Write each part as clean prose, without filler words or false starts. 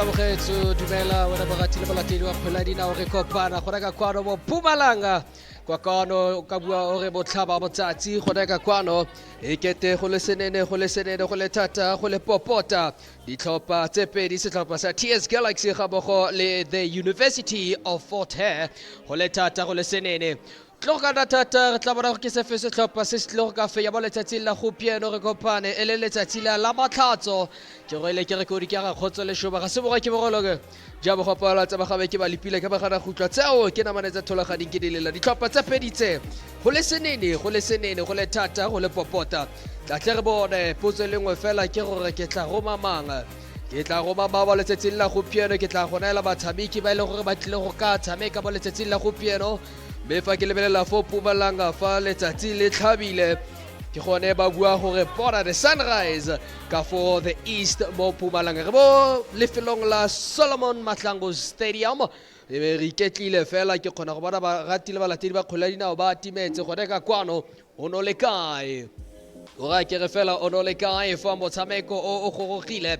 Mokgetso dumela wena baratile balatedi wa kgwele ya dinao re kopana go reka kwano mo Mpumalanga kwa kwano ka bua ore botlhaba botsatsi go reka kwano e kete go le senene go le thata go le popota ditlhopha tse pedi setlhopha sa TS Galaxy ga bogo le the University of Hare go le thata go le senene Tlogana thata re tla bona go ke se fe setlhopha se se tlo ka fe ya bo letsatsi la gompieno re kopane e le letsatsi la matlhatso ke go ile ke re ko di ke ga khotso le shoba ga se boga ke bogologe ja bo gopala tsa ba gabe ke ba lipile ka ba gana go tlwa tseo ke na manetsa tholagading ke dilela ditlhopha tsa peditse go le senene go le thata go le popota tla tle re bone potso lengwe fela ke gore ke tla roma manga ke tla roma ba letsatsi la gompieno ke tla gona ela batshameki ba ile gore ba tlile go ka tshameka ba letsatsi la gompieno me fa ke lebelela fo Mpumalanga fa letsatsi le tlhabile ke gone ba bua gore bona the sunrise ka for the east mo Mpumalanga re bo lefelong la Solomon Mahlangu Stadium e be re iketlile fela ke kgona go bona ba ratile balatedi ba kgwele dinao ba timetse gone ka kwano ono le kae o ga ke re fela ono le kae fa motshameko o gorogile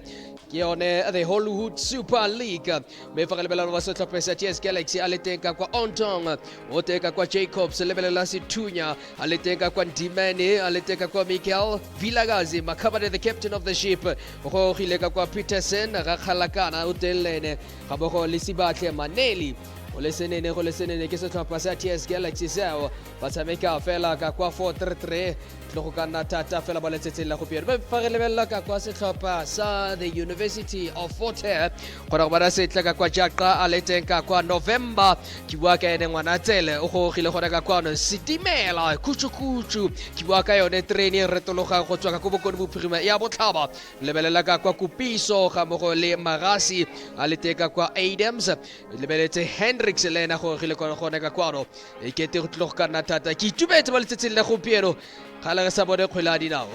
ke yone the Hollywood Super League me fa lebelano ba setlhopha sa TS Galaxy a le teng ka kwa Ontong o teng ka kwa Jacobs lebelela Situnya a le teng ka kwa Ndimane a le teng ka kwa Michael Vilagazi Makhabane the captain of the ship go gile ka kwa Peterson ga khalakana o tellene ga bogo le Sibatle Maneli go le senene ke setlhopha sa TS Galaxy seo ba tshameka fela ka kwa 4-3-3 go ka nna thata fela ba letsetseng la go piere ba fa re lebella ka kwa setlhopha sa the University of Hare go ra ba ra setla ka kwa Jaqa a le teng ka kwa November ke bua ka ene ngwana tsele o go gile go reka kwa no Sitimela kutsu ke bua ka yone training re tologa go tswa ka go bokone bophirima ya botlhaba lebelela ka kwa Kupiso ga mo go le Magasi a le teng ka kwa Adams lebeletse Hendricks lena go gile go ka kwano e kete go tloga kana thata ke itumetse ba letsetseng la gompieno khala re sa bone kgwele ya dinao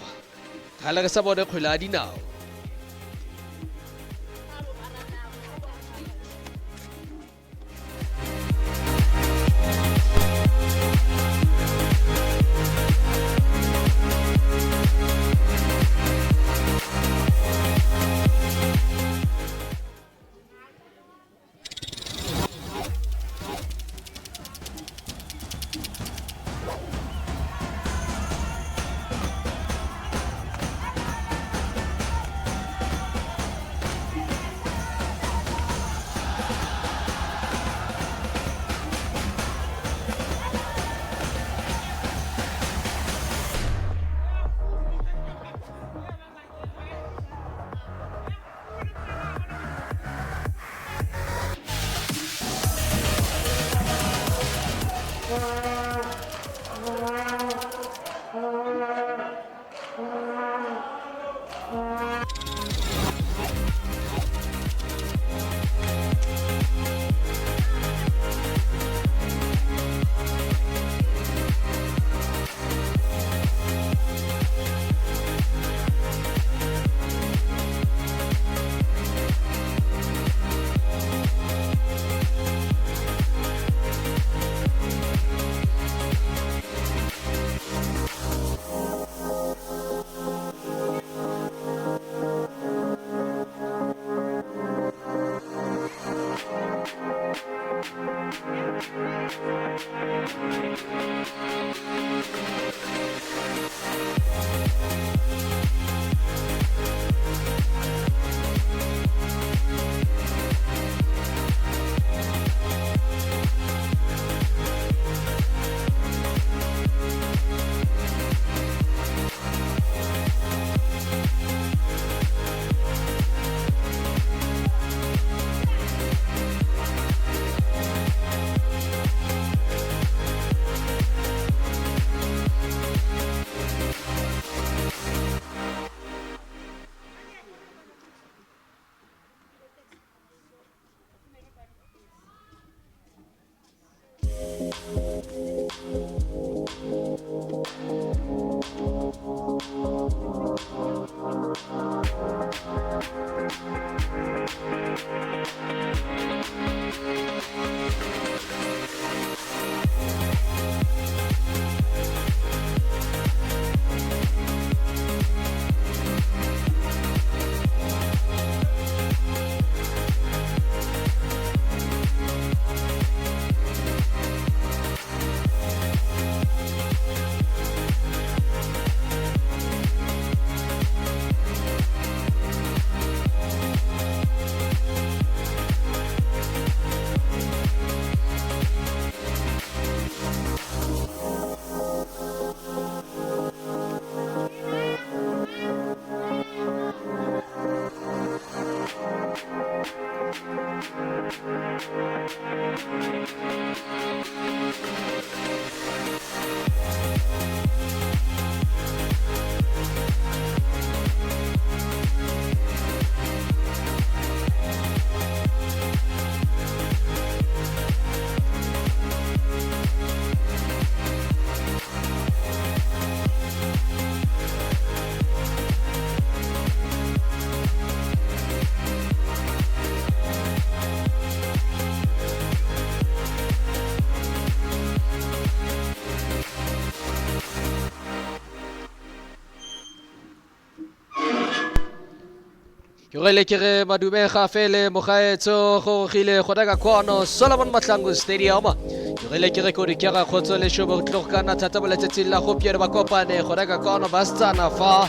Yogele kere madume khafele mokhaetso go khile khodaga kwano Solomon Matlangu Stadium. Yogele kere ko di kera khotso le shobo tlokana thata boletsetsi la go piere ba kopane khodaga kwano bastana fa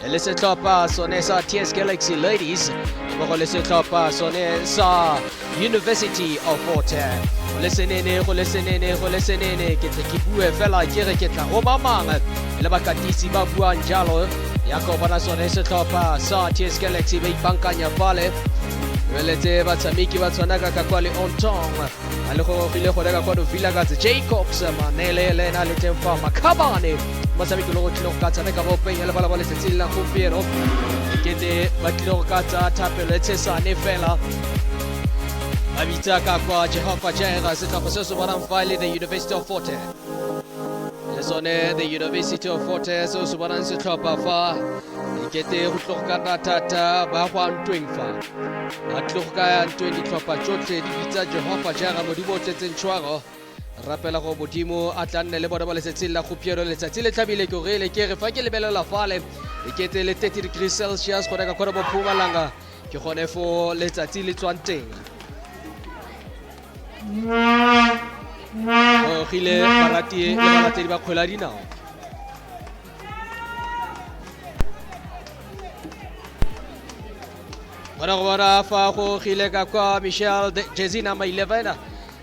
le setlopa sone sa TS Galaxy Ladies go le setlopa sone sa University of Water. Go le senene ke ke bue fela kere ke tla go mamang le bakatisi ba buang jalo Yako bana sone setlopa sa TS Galaxy ba ipankanya pale welete batsamiki ba tswanaga ka kwale on tong ale go file go daga kwa do Vilakazi Jacobs manele le na le temfa makabane batsamiki lo tlo ka tsana ka bo penya le bala bala tsela go piero kete ba tlo ka tsa tapele tsesa ne fela abita ka kwa Jehova Jira setlopa se so bana file the University of Fort Hare. Sone the University of Fort Hare so subaran se tlhopa fa ikete go tlogana thata ba go ntweng fa a tloga ntweng ditlhopha tsotlhe di bitsa Jehova Jira modimo tsetseng tshwaro rapela go modimo a tla nne le bona ba letsatsi la go piero letsatsi le tlhabile go rele ke re fa ke lebelela fale ikete le 30 degrees Celsius go daga go bo Mpumalanga ke gone fo letsatsi le tswang teng Khile barati le balatedi ba kgwela dinao Bona go bona fa go khile ka kwa Michelle Jezina ma 11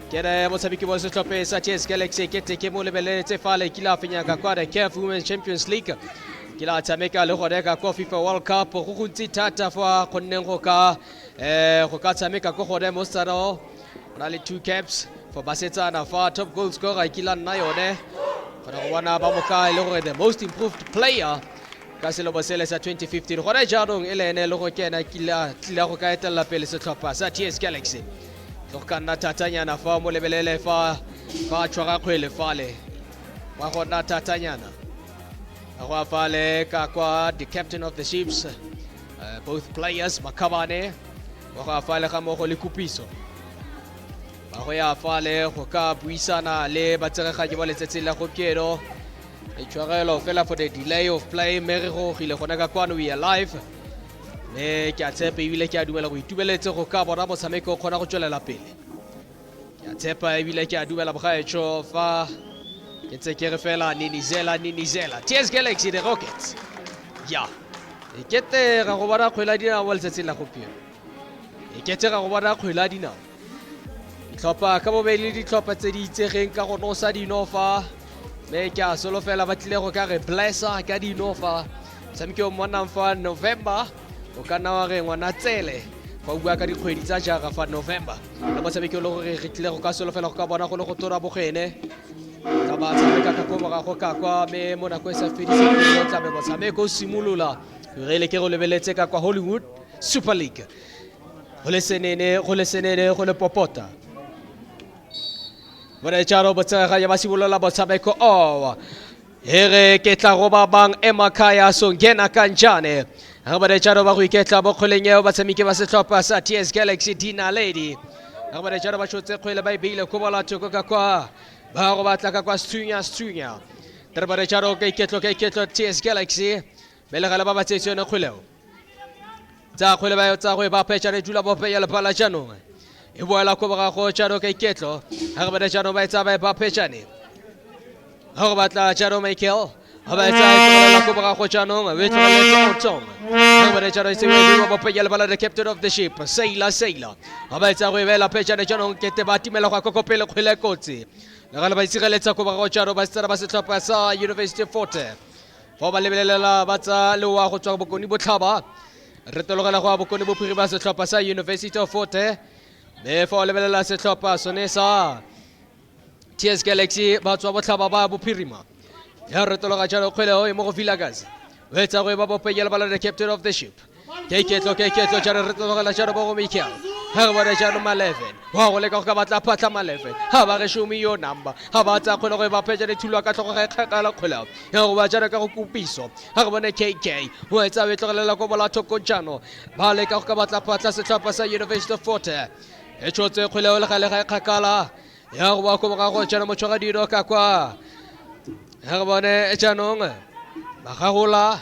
ke re motshameki wa setlhopha sa TS Galaxy ke teke mo lebeletse fale kila fenya ka kwa CAF Women's Champions League kila tshameka le go reka kwa FIFA World Cup go gontsi thata fa go nneng go ka tshameka go gore mo staro ona le 2 caps for basetsana fa top goal scorer kila nna yone go bona ba moka le gore the most improved player ka selo bosele sa 2015 gore jaanong e lene le go kena kila go ka etela pele setlhopha sa TS Galaxy go ka nna thatanyana fa mo lebelele fa tshwara kgwele fale wa gona thatanyana go fale ka kwa the captain of the ships both players Makabane go fale ga mo go le kupiso ba go ya fale go ka buisana le batseregaji ba letsatsi la go piero e tshwarelo fela for the delay of play mere go gile gona ka kwano we are live me ke a tshepa ebile ke a dumela go itubeletse go ka bona motshameko gona go tswelela pele ke a tshepa ebile ke a dumela bogaetsho fa ke tse ke re fela ninizela TS Galaxy the Rockets ya e kete ga go bona kgwela dinao ba letsatsi la go piero e kete ga go bona kgwela dinao tlhopha ka bobedi ditlhopha tse di itsegeng ka go nosa dinofa me ke a solofela ba tlile go ka re blessa ka dinofa tshameke o mona fa November o ka nna wa re ngwana tsele fa o bua ka dikgwedi tsa jara fa November le motshameke o le gore re tlile go ka solofela go ka bona go le go tora bogene ka ba tshameka ka komora go ka kwa me mo nako e sa fediseng go tla be motshameko o simolola re le ke go lebeletse ka kwa Hollywood Super League go le senene go le popota Bona jaro botsaga ya basibolola botshameko o Hare ke tla go ba bang emakaya songena kanjane ha ba jaro ba go iketla bo kgoleng ba tshameke ba setlhopha sa TS Galaxy Dina Lady ha ba jaro ba tshotse kgwele ba ibile go bola toko ka kwa ba go batla ka kwa Stunya tre ba jaro ke iketlo TS Galaxy bele gala ba tsetsone kgweleo tsa kgwele ba phetsa re dula bo pe ya le pala janong e boela go ba go jaro ke iketlo ha ba jaro ba etsa ba phetjane ha ba tla jaro Michael ha ba etsa go ba go janong we tla tong ha ba jaro se we ba pe ya le pala the captain of the ship Sailor ha ba etsa go bela phetjane janong ke te ba timela go kokopele kgwele kotsi la gala ba tsireletsa go ba go jaro ba tsara ba se tlhopha sa University of Fort Hare fa ba lebelela ba tsa le wa go tswa bokoni botlhaba re tologela go bokoni bophiri ba se tlhopha sa University of Fort Hare mme fa o lebelela setlhopha sone sa TS Galaxy ba tswa botlhaba ba bophirima ya retologa jalo kgwele o mo go Vilakazi o etsa go ba bopenya le bala the captain of the ship Keiketlo jalo retologa jalo bo go Michael ha re bona jalo ma 11 wa go leka go ka batla phatla ma 11 ha ba re shomi yo number ha ba tsa kgwele go ba phetsa le thulwa ka tlhogo ga kgakala kgwele ya go ba jalo ka go kupiso ha re bona KK o etsa o tlogelela go bola thoko jano ba leka go ka batla phatla setlhopha sa University of Fort Hare e tshotse kgwele o le ga le ga kgakala ya go ba go ga go tsena motshwara dilo ka kwa ha re bone jaanong ba gagola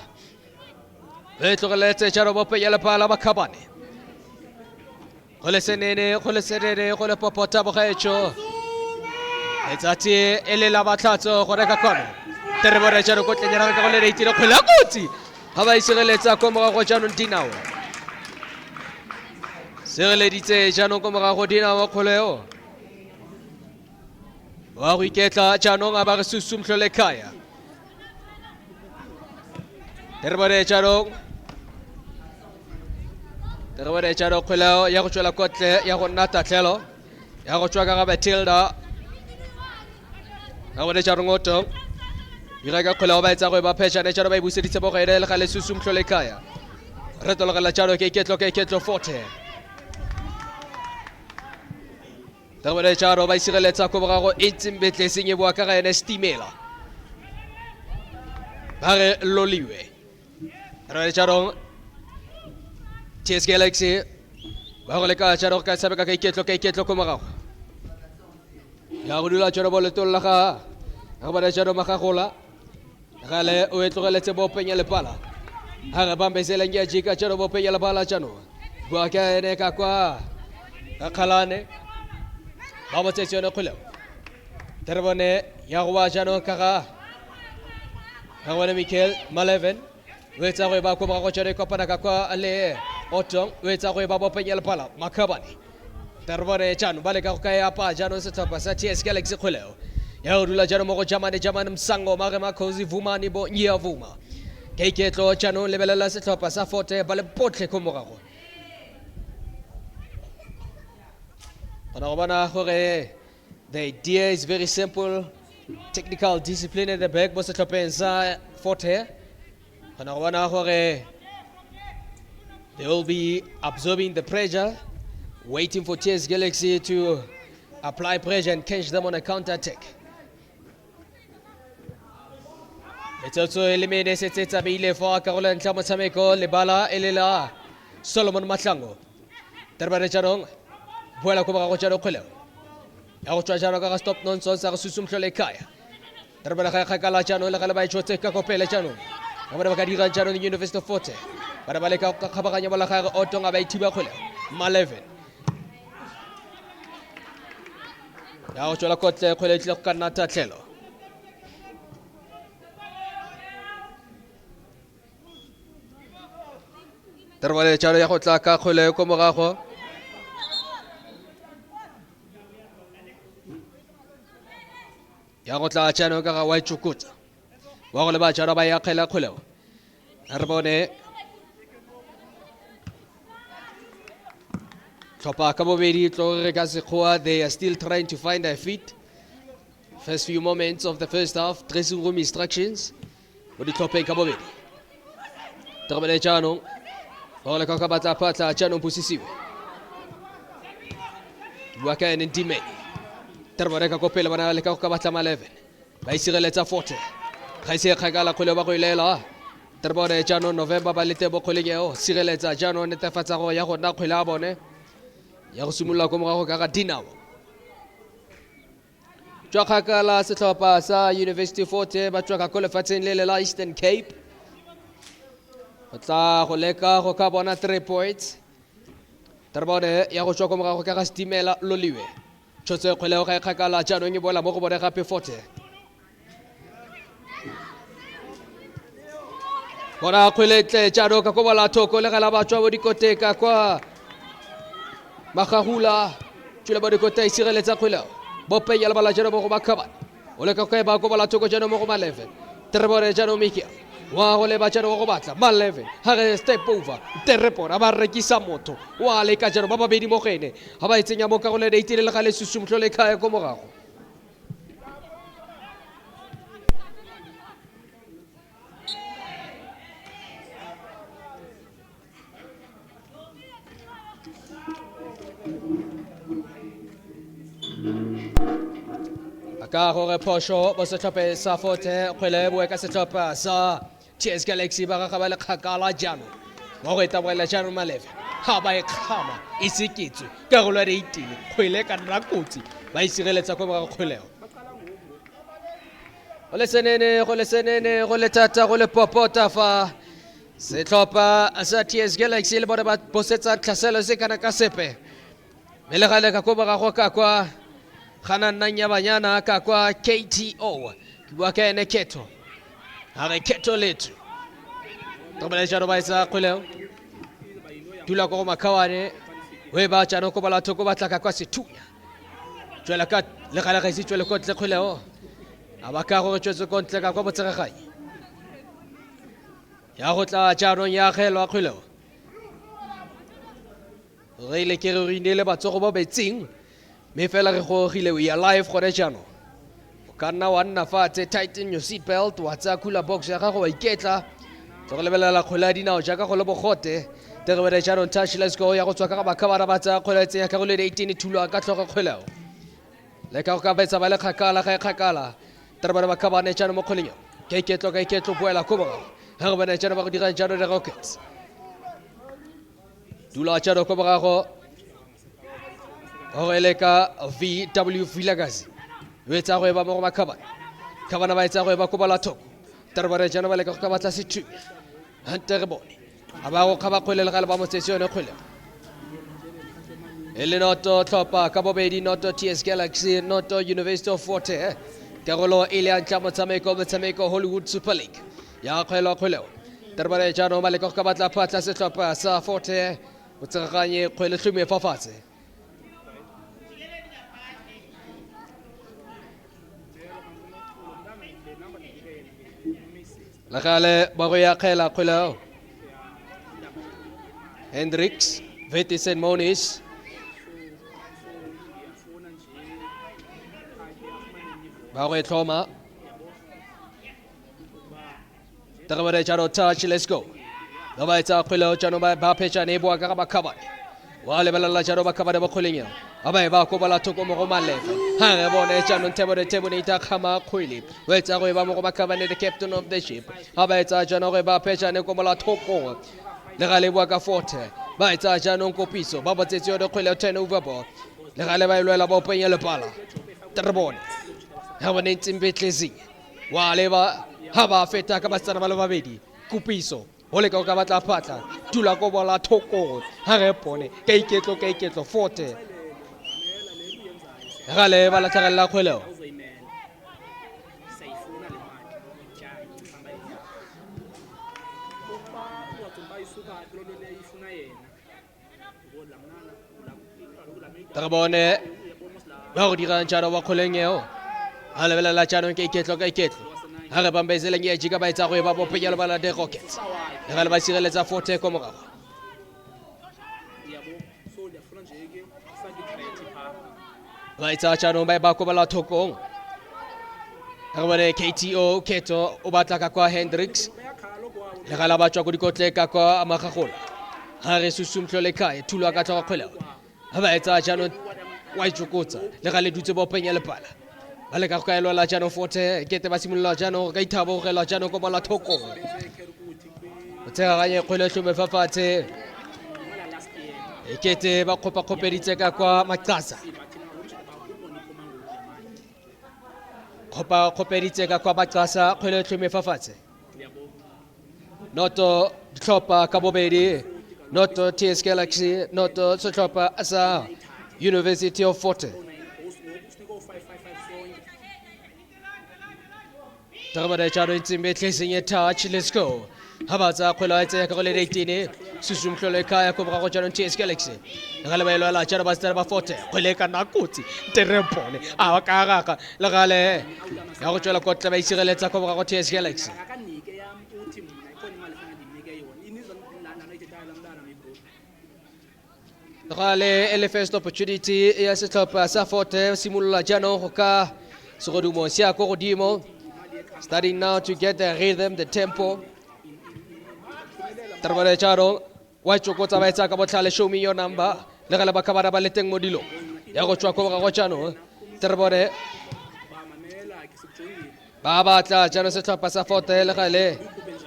e tlogeletse jalo bope ya lepala ba khabane go le senene go le popota bogaetso letsatsi e le la batlatso go reka kono tere bore jalo go tlenyana ka go le reitile kgwele ya kotsi ga ba isireletsa ko morago jaanong Dinao sireleditse jaanong ko morago Dinao kgoleo wa go iketla jaanong a ba re susumtlho le kaya tere bore jalo kgweleo ya go tswela kotle ya go nna tatlhelo ya go tswa ka ga Matilda ga bone jaanong otong ireka kgweleo ba etsa go ba phešane jalo ba e buseditse bogaele le ga le susumtlho le kaya re tologela jalo ke iketlo forte tere bone jalo ba isireletsa ko borago itseng betleseng e boa ka ga ene Stimela ba re loliwe re jalo TS Galaxy ba go leka jalo ka tshabeka ka iketlo ko morago ya go dula jalo bole tolla ga ba jalo magagola gale o etlogeletse bo penya le pala ha re bambesela ngia jika jalo bo penya le pala jano bua ka ene ka kwa ka khalane ba bo tsetsone khole tere bone ya go ba jano ka ga bone Michael Maleven o etsa go ba ko ba go tsere kopana ka kwa le otong o etsa go ba bo penya le pala makhabane tere bone jano ba le ka go ka ya pa jano se tsapa sa TS Galaxy kholeo ya go dula jano mo go jamane msango mare makhozi vumani bo nyia vuma keiketlo jano lebelela setlhopha sa Fort Hare ba le potle go morago ona go bona gore the idea is very simple technical discipline at the back bo setlhopheng sa Fort Hare ona go bona gore they will be absorbing the pressure waiting for TS Galaxy to apply pressure and catch them on a counter attack. It's also eliminated Tabile for Caroline Chamosameko, Lebala, Elela, Solomon Matlango. Terbarejano, Buela Cobarojano Kolo. Austrajano stop nonsense, Susum Kaya. Terbaracalajano, La Calabacho, Cacopelajano. Abacadira Jano, University of Forte. Barabaleka Cabana Malaha, Otonga by Tibacolo, Maleven. Australia Cote, College of Canata Cello. Tervale charo ya khotla ka khole ko morago ya khotla chano ka ga wa tshukutsa wa go le ba charo ba ya khela khole re bone Topa ka bobedi tlo re ka sekgoa they are still trying to find their feet first few moments of the first half dressing room instructions o di topeng ka bobedi tervale chano Ole ka batla patla jano posisiwe. Waka en ndime. Tervare ka kopela bana le ka batla ma 11. Ba isireletsa forte. Ga ise khagala khole ba go ilela. Tervare jano November ba lete bo kholengeo sireletsa jano netefatsa go ya go nna khwela bone. Ya go simolola ko morago ka ga Dinao. Tswa khakala setlhopha sa University Forte ba tswa ka kolefatseng le la Eastern Cape. Tla go leka go ka bona 3 points terbone ya go tswa go morago ka ga Stimela loliwe tshotse kgwele ga khakala jaanong e bola mo go bone gape Forte bona kgweletle jaanong ka go bola thoko le ga la ba tswa bo dikoteka kwa magagula tswela bo dikoteka isireletsa kgwele bo penya le bala jaanong mo go ba khabana o leka go ba go bola thoko jaanong mo go ma 11 terbone jaanong Mikia wa go leba jalo go batla ma 11 Hare step over terepora ba rekisa motho wa le ka jalo ba babedi mo gene ha ba itsenya mo ka go le deitile le ga le susumtlo le khae go morago ka gore posho bo se tlhope sa fote kgwele boe ka se tlhopa sa TS Galaxy ba ga ba le kgakala jano mo go etaboela jano maleva ha ba e khama isikitswe ka go lwa re itile kgwele ka nna kotsi ba isireletsa go ba kgweleo go le senene go le tata go le popota fa se tlhopa sa TS Galaxy le bona ba bosetsa tlhaselo se kana ka sepe le gale ka go ba go ka kwa khana nanya banyana ka kwa KTO kwa kene keto hare keto letu tobele jaro ba isa khuleo tula go makawane we ba tsano go bala thoko batla ka kwa sethunya tswela ka le gala ga ise tswele ko tle khuleo aba ka go tswetse ko tle ka kwa botsegaganyi ya go tla jaro ya gelwa khuleo re ile ke re inele batsogo ba betsing me fela re gogile we are live gone jano o ka nna wa nna fatshe tighten your seat belt wa tsa cooler box ya gago wa iketla go lebelela kgola dinao jaaka go le bogote tere ba jano touch let's go ya go tswa ka ba khabara ba tsa kgola tsenya ka go le 18 thulo ka tlhoga kgolao le ka go ka betsa ba le khakala ga khakala tere ba khabane jano mo kgolinyo ke iketlo boela go boga ha go bana jano ba go dira jano le Rockets dula jano go boga go Oreleka VW Vilagazi. Wetsa go eba mo go makhabana. Khabana ba etsa go eba go bala thoko. Tarbare jana ba le ka go batla sethu. Hantere bone. Aba go khaba khwele le ga le ba mo tsesione khwele. Ele noto tlhopa ka bobedi noto TS Galaxy noto University of Fort-Hare. Karolo ile a ntla motshameko Hollywood Super League. Ya khwele. Tarbare jana ba le ka go batla phatla se tlhopa sa Fort-Hare. Motsaganye khwele hlume fafatse. La gale bagoya khela khulao Hendricks Vetisen Moniz bagoy Thoma Tarabare charo touch let's go Dabai ta khulao chano ba pecha ne bo ka ba khaba wale bala charo ba khaba ba khulinya abai ba ko bala thoko mo go malefa ha re bone chano tebo ne ta khama khwili we tsa go ba mo go ba khaba ne the captain of the ship abai tsa chano go ba pecha ne ko bala thoko le gale bua ka Fort-Hare ba tsa chano ko piso ba botsetsi de khwele 10 over ball le gale ba ilwela ba penya le pala terbone ha bone ntsimbetlezi wale ba ha ba feta ka ba tsana ba le babedi kupiso ole ka ka batla phatla tula go bola thoko ha re pone ke iketlo Fort-Hare gale ba la tlhagella kgweleo Tarabone ba go dira ntshano ba kgolengeo ha lebelela tshano ke iketlo ha re bambezele nge jiga ba etsa go ba bopenya le bala de Rockets le gale ba sireletsa Fort-Hare ko morago ba etsa tshano ba ko bala thokong ha bone KTO keto o batla ka kwa Hendricks le gala ba tswa go dikotle ka kwa amagagola ha re susumtlo le kae thulo ka tloga kgwela ha ba etsa tshano wa itshokotsa le gale dutse bopenya le pala Bale ka go elo la jano Fort-Hare kete ba simolla jano ka ithabo go la jano ko bala thoko o tsega ganye kgwele hlume fafatse kete ba khopeditse ka kwa Maqasa khopeditse ka kwa Maqasa kgwele hlume fafatse noto tlhopa ka bobedi noto TS Galaxy noto tlhopa sa University of Fort-Hare Tarabare charo intsimbe tleseng e touch let's go habatsa khwela etsa ka go le 18 susumhlole kaya ko bra go jana TS Galaxy gale ba elo la charo ba stara ba Fort-Hare khwele ka nakutsi terepone a ka gaga le gale ya go tswela ko tla ba isireletsa ko bra go TS Galaxy Rale le first opportunity ya setlhopha sa Forte simolola jaanong go ka segodumo se ya go godimo, starting now to get the rhythm, the tempo. Terbone jaanong wa tsokotsa ba etsa ka botlhale, show me your number le gale ba kabara ba le teng mo dilong ya go tswa go go jaanong. Terbone ba batla jaanong setlhopha sa Forte le gale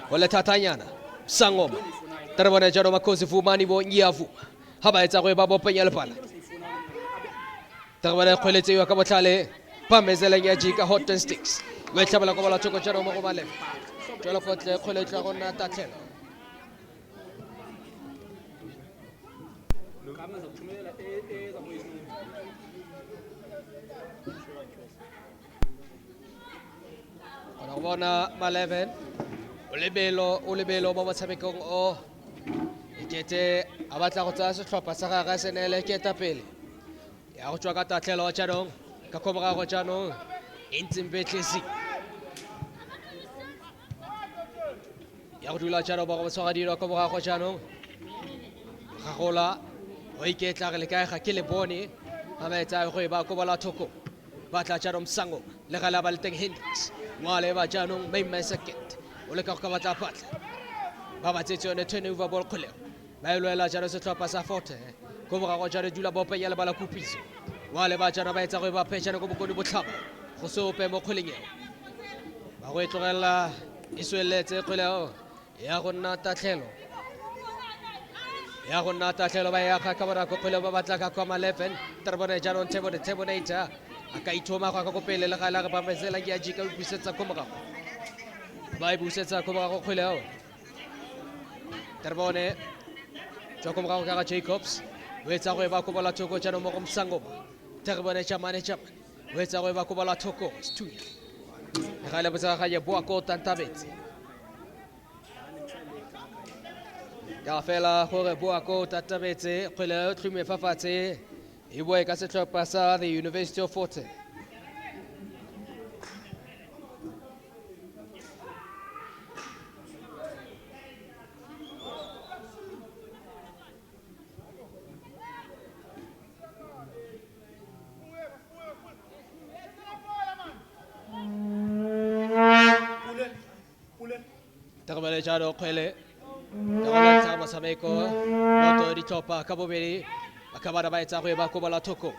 go le thatanyana Sangoma. Terbone jaanong Makhosi Vumani bo Nyavu haba etsa go ba bopenya lepala. Terbone kgweletse yo ka botlhale pamezela nya jika hot and sticks we tlhabela go bala tsoko jaanong mo go ba le jalo fotle kgweletsa go nna tatlhelo. Ona bona ma11 o lebelo mo motshamekong o ekete a batla go tsaya setlhopha sa gagwe se neele ketapele ya go tswa ka tatlhelo jaanong ka kgomorago jaanong e ntseng betlesi ya go dula jaanong ba go tshwara dilo ka morago jaanong ga gola o iketla re le kae ga ke le bone ga ba etsa go e ba ko bola thoko batla jaanong Sango le gala ba le teng Hendricks ngwale ba jaanong May second o le ka go batla patla ba ba tsetse yone turnover ball kgoleo ba elela jaanong setlhopha sa Forte go morago jaanong dula ba openya le bala kupiso ngwale ba jaanong ba etsa go e ba phešana go bokodi botlhaba go seope mo kgweleng eo ba go e tlogela e sweletse kgweleo ya go nna tatlhelo ba ya ka bonako kgweleo ba batla ka kwa ma11 Terbone jaanong Tebonator a ka ithoma go ka go pele le gala re ba mezela ke a jika o busetsa go morago ba e busetsa go morago kgweleo. Terbone tswa go morago ka ga Jacobs o etsa go e ba go bola thoko jaanong mo go Msangoma. Terbone Chamane o etsa go e ba go bola thoko Stuya le gale botsa ga ye boa ko Tantabetse ya fela gore boa ko Tantabetse kgwele tlume fafatshe e boe ka setlhopha sa the University of Forte. Terbone jaanong kgwele ya go motshameko moto ditlhopha ka bobedi ba ka bana ba etsa go e ba ko bola thoko.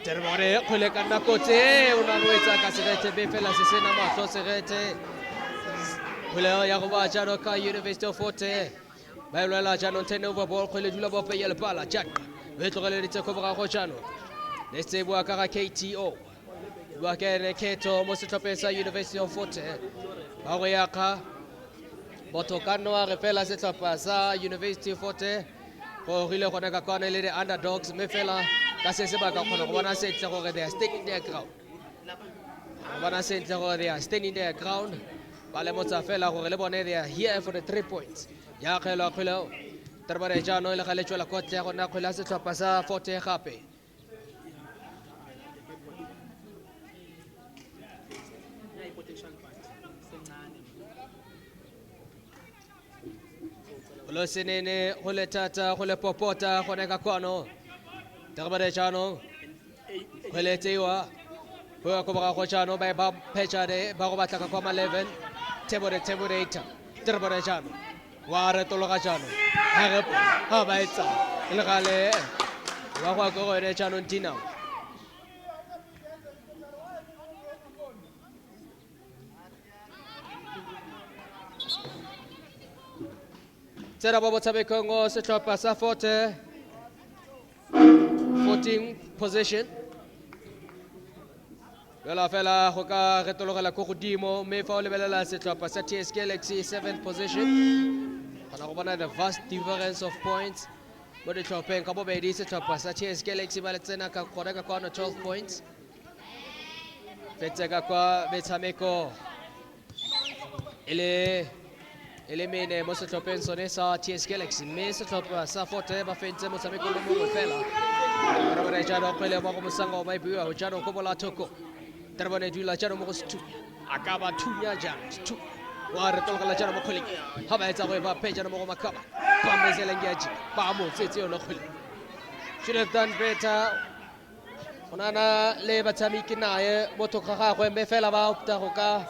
Terbone kgwele ka nako tse o na go etsa ka serete be fela se sena matlho serete kgwele ya go ba jaanong ka University of Forte ba elela jaanong turnover ball kgwele dula ba openya lepala jack be tlogeleditse go morago jaanong le se bua ka ga KTO bua ka ene Keto mo setlhopheng sa University of Forte ba go ya ka botokano a re fela setlhopha sa University of Forte go rile gona ka kwana le the underdogs mme fela ka se se ba ka kgona go bona sentle gore they are standing their ground ba le motsa fela gore le bone they are here for the 3 points ya kgwelo Terbone jaanong le ga le tswela kotle go nna kgwele ya setlhopha sa Forte gape lo senene go le thata go le popota go ne ka kwano. Terbone jaanong kgwele tseiwa go go ba go jaanong ba phešane ba go batla ka kwa ma11 Tebonator. Terbone jaanong wa re tologa jaanong ha ba etsa le gale wa go go ne jaanong Dinao tsena bo motshamekong o setlhopha sa Forte 14 possession fela go ka retologela ko godimo mme fa o lebelela setlhopha sa TS Galaxy 7 possession gona go bona the vast difference of points mo ditlhopheng ka bobedi. Setlhopha sa TS Galaxy ba le tsena ka kgona ka kwa 12 points fetse ka kwa metshameko ele mene mo setlhopheng sone sa TS Galaxy mme setlhopha sa Forte ba fentse motshameko le mongwe fela. Terbone jaanong kgwele mo go Msangoma e buiwa jaanong go bola thoko Terbone dula jaanong mo go Stuya a ka ba thunya jaanong Stuya wa re tologela jana mo kgweleng ga ba etsa go e ba pejana mo go makaba ba mezeleng ya ji ba mo tsetse yona kgwele should have done better onana le batshameki nae motho ga gagwe mme fela ba opta go ka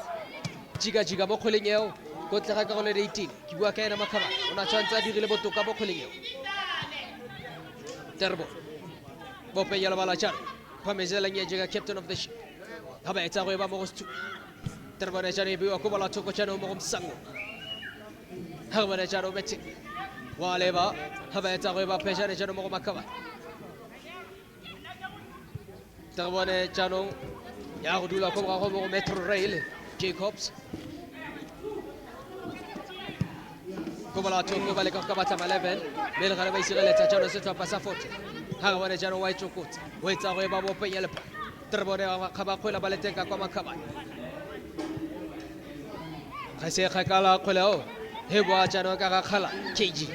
jiga mo kgweleng eo go tlega ka go le 18 ke bua ka ena makaba ona tshwantse a dirile botoka mo kgweleng eo Terbo Bopenya la bala jana ba mezeleng ya jiga captain of the ship ga ba etsa go e ba mo go stu Terbo ne jana e biwa go bala thoko jana mo go msango ga ba ne jana o betse wa leba ga ba etsa go e ba pejana jana mo go makaba Terbo ne jana ya go dula go go mo metro rail Jacobs Kobala toko bale ka kabata maleven mele gare ba isireletsa jana se twa pasa fote ha ba ne jana wa itshokotsa o etsa go e ba bo penya lepa Terbo ne ba khaba khola ba leteka kwa makaba ga se khakala kholo he bua jana ka ga khala KG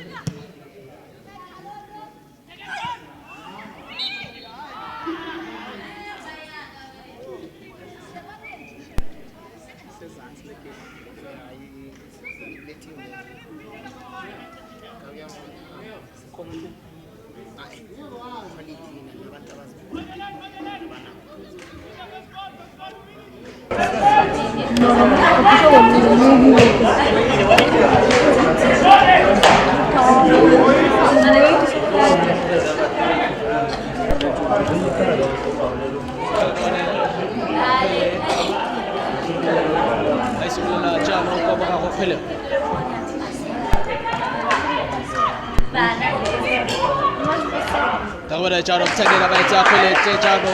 Tawara jaro tsagela ba etsa khole tse jaro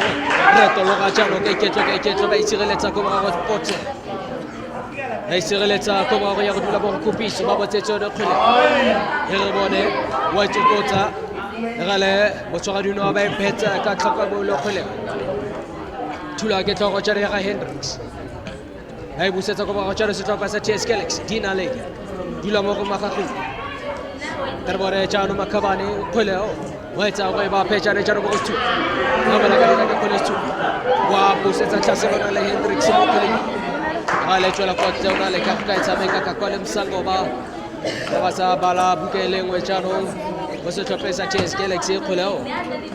reto loga jaro ke ketso ba isireletsa go ba go potse ba isireletsa go ba go ya go dula bo kopisi ba botse tsone khole re bone wa tsokotsa gale bo tswa dino ba iphetsa ka tlhoka bo lo khole thula ke tlhogo tsa ga Hendricks hai busetsa go ba go tsara se tlopa sa TS Galaxy Dina Lake dula mo go magago Terbore jano makabane khole wa etsa go ba pejana jano go stu ga bala ka ka khole stu wa busetsa tlase bona le Hendricks mo khole ale tswela kwa tsona le ka etsa meka ka kwa le msango ba sa bala bukele ngwe jano go se tlopesa TS Galaxy khole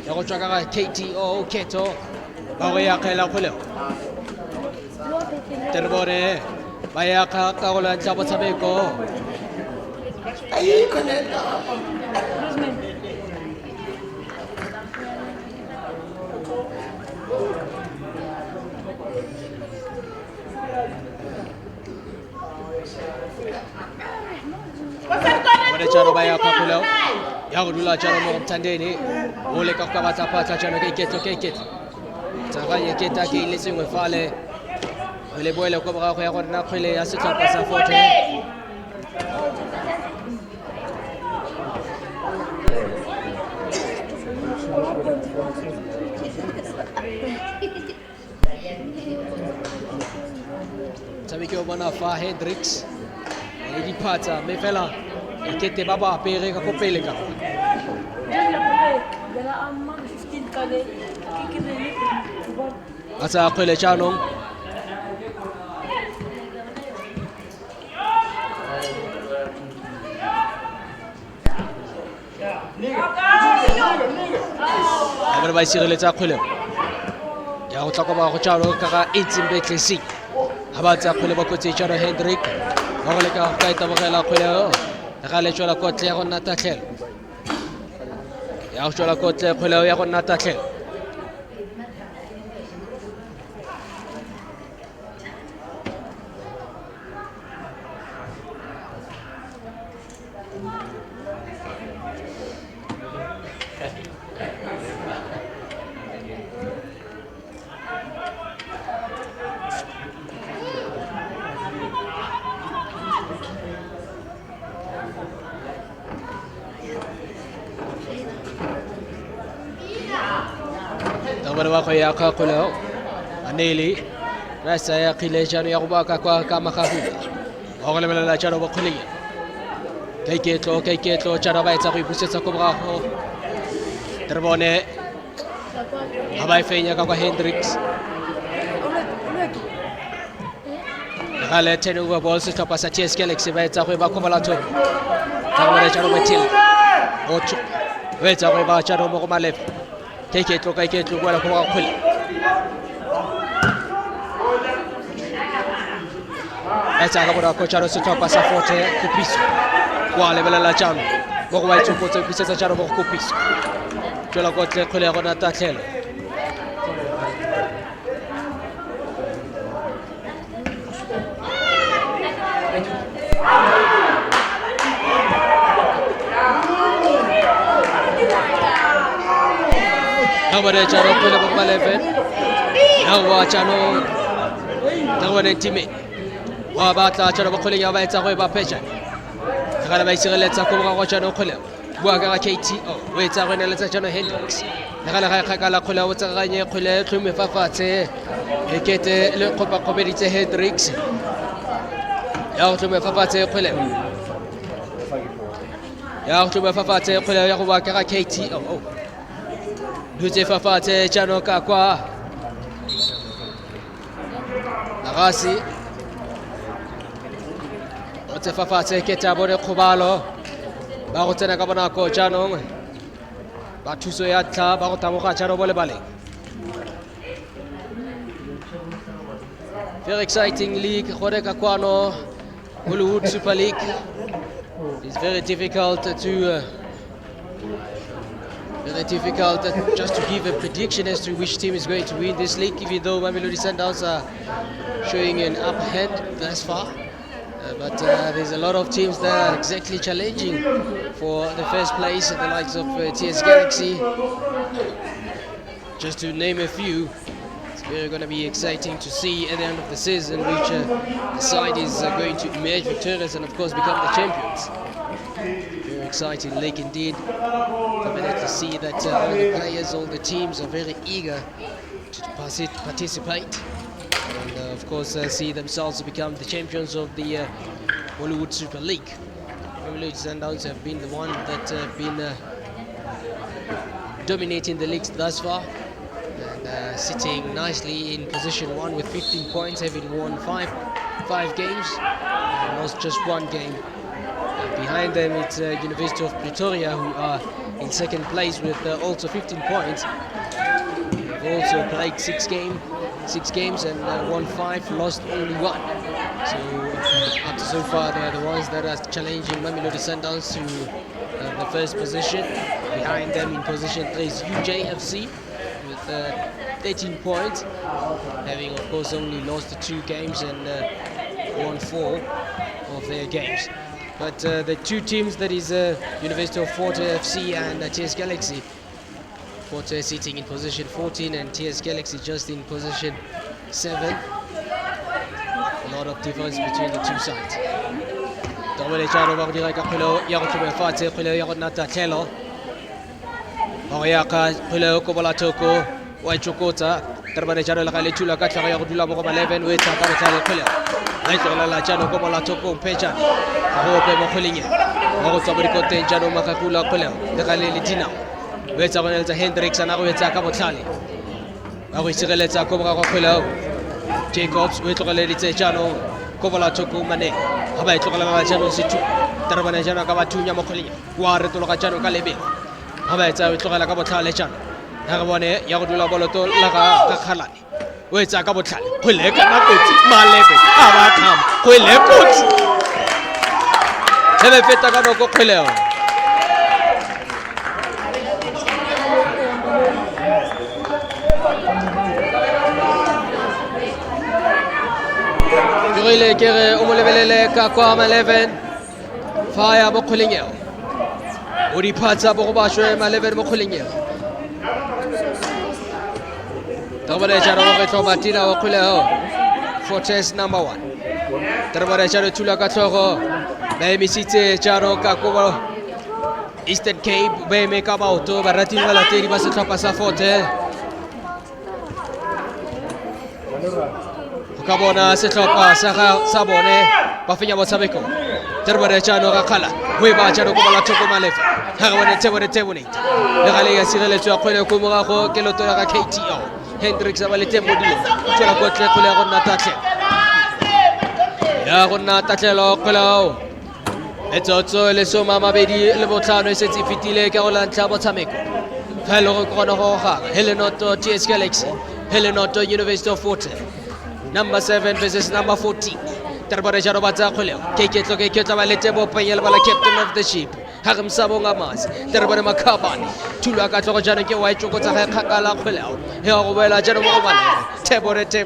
ya go tswa ka KTO Keto ba go ya khela khole Terbore ba ya ka go la tsa botshabeko ai koneta Ore charo ba ya ka khulao ya go dula charo mo mtandeni ole ka ka batsa patsa chano ke keto tsaga ye keta ke ile sengwe fale le boele go ba go ya go rena khwele ya setlhopha sa fote Tshameki o bona fa Hendricks le diphatsa me fela ke te baba pere ka kopele ka Asa khwele chanong Abra ba sireletsa khwele ya go tlaka ba go tshalo ka ga Itsimbe Tlesi ha ba tsa khwele ba kotse tsharo Hendrick ba go leka ka eta bogela khwele ga le tswela kotle ya go nna tatlhelo ya go tswela kotle khwele ya go nna tatlhelo Tabara ko ya ka khulao aneli rasa ya khile jano ya go ba ka ka magahu go le mela jano ba khule kai ketlo jana ba etsa go ipusetsa ko morago Terbone ha ba fenya ka kwa Hendricks gale turnover ball sehlopha sa TS Galaxy ba etsa go ba khomolato ka ba jalo metil ocho ba etsa go ba jalo mo go malef ke tlo kwa la go ga khole etsa ka bona coach aro sehlopha sa Forte Kupiso kwa lebelela jalo mo go ba itse go tse pisetsa jalo mo go Kupiso tlola go tle khole ya gona tatlhelo Nobody charo pula bomba 11. Nawa chano nawa netime. Wa batla charo bokole ya ba etsa go ba pecha. Kana ba isireletsa go ga go chano khole. Bua ka KTO. We etsa go ne letsa chano Hendrix. Kana ga kgakala khole o tsa ganye khole tlhume fafatse. Ekete le khopa khobeditse Hendrix. Ya go tlhume fafatse khole. Ya go tlhume fafatse khole ya go ba ka KTO. Dutse fafatse chano ka kwa Nagasi Dutse fafatse ke tabone khobalo ba go tsena ka bonako chano ba thuso ya tla ba go tamoga chano bole bale Very exciting league gore ka kwano Hollywood Super League. It's very difficult just to give a prediction as to which team is going to win this league, even though Mamelodi Sundowns are showing an upper hand thus far. But there's a lot of teams that are exactly challenging for the first place, the likes of TS Galaxy. Just to name a few, it's very going to be exciting to see at the end of the season which the side is going to emerge victorious and of course become the champions. Very exciting league indeed. Definitely see that all the players, all the teams are very eager to participate and of course see themselves become the champions of the Hollywood Super League. Mamelodi Sundowns have been the one that have been dominating the leagues thus far and sitting nicely in position 1 with 15 points, having won five games and lost just one game. Behind them it's University of Pretoria, who are in second place with also 15 points. They've also played six games and won 5, lost only 1. So up to so far they are the ones that are challenging Mamelodi Sundowns to the first position. Behind them in position 3 is UJFC with 13 points, having of course only lost 2 games and won 4 of their games. But the two teams, that is University of Forte FC and TS Galaxy, Forte sitting in position 14 and TS Galaxy just in position 7. A lot of difference between the two sides. Domele charo ba dira ka kholo ya go tloba fatshe kholo ya go nata tlhelo. Ba ya ka kholo ko bola thoko wa chokotsa terbane charo la ka le thula ka tlhago ya go dula mo go 11 we tsa ka botlhale kholo. Ai tlola la chano ko bola thoko pecha. Go pe mo kholinge. Go tswa bo dikote jano makakula kholo. Le ka le dina. We tsa gona tsa Hendrix ana go etsa ka botlhale. Ba go isireletsa ko boga go kholo. Jacobs we tlogele ditse jano ko bola thoko mane. Ha ba itlogela la jano situ. Terbane jano ka bathunya mo kholinge. Wa re tloga jano ka lebe. Ha ba etsa we tlogela ka botlhale jano. Ha re bone ya go dula boloto la ka khalane. We tsa ka botlhale. Khole ka nakotsi malebe. Aba tham. Khole kotsi. Hebe feta ka no ko khole. Jurile kere o mo lebelele ka kwa 11. Fire mo kholinge. O di phatsa bo go ba shwe 11 mo kholinge. Tabare jaro go tlo batina o khole. Fortress number 1. Tabare jaro tula ka tlogo. Ba emisitse jaro ka ko Eastern Cape ba me ka ba auto ba rating la teri ba se tlhopa sa Forte. Ka bona se tlhopa sa bone ba fenya bo tsabeko. Tabare jano ka khala. We ba jaro ko la thoko malefa. Ha ga bone tebone. Le gale ya sireletso ya khole ko morago ke loto ya ka KTO. Hendrix a ba le tembo dilo. Tsela go tle khole go nna tatle. ya gonna tatlelo kgolao etsotso le soma mabedi le botlhano e setse fitile ka go lantla botshameko fa e le go kgona go ga Helenoto TS Galaxy Helenoto University of Water number 7 versus number 14 Terbare jaro batsa kgoleo ke ketlo ba letse bo penyela bala captain of the ship Hare Msabonga Mas Terbare Makabane Tula ka tlogo jana ke wa itshokotsa ga kgakala kgoleo he go boela jana mo go bana Tabulator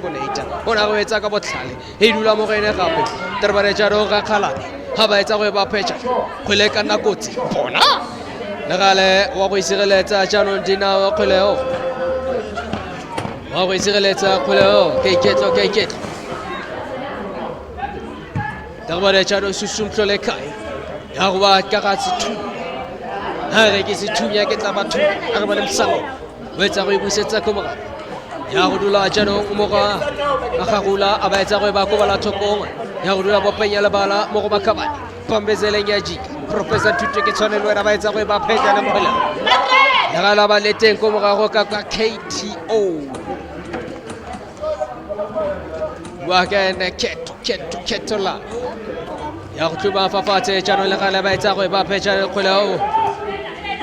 ona go etsa ka botlhale e dula mo gene gape Terbare jaro ga khalane ha ba etsa go ba phetsa kgole ka nakotsi bona le gale wa go isireletsa jano dina kgoleo wa go isireletsa kgoleo ke ketlo Terbare jaro susumtlo le kai ya go ba ka ga tsu Hare ke se thunya ke tla batho a ba le msango o etsa go ibusetsa ko morago ya go dula jano mo ga magagula a ba etsa go ba ko bala thokong ya go dula bopenya le bala mo go makabane pambezeleng ya jika professor Tutu ke tshwanelo ra ba etsa go ba pheta le mola ya ga la ba leteng ko morago ka KTO wa ka ne keto la ya go tluba fafatse jano le ga la ba etsa go ba pheta le kgolao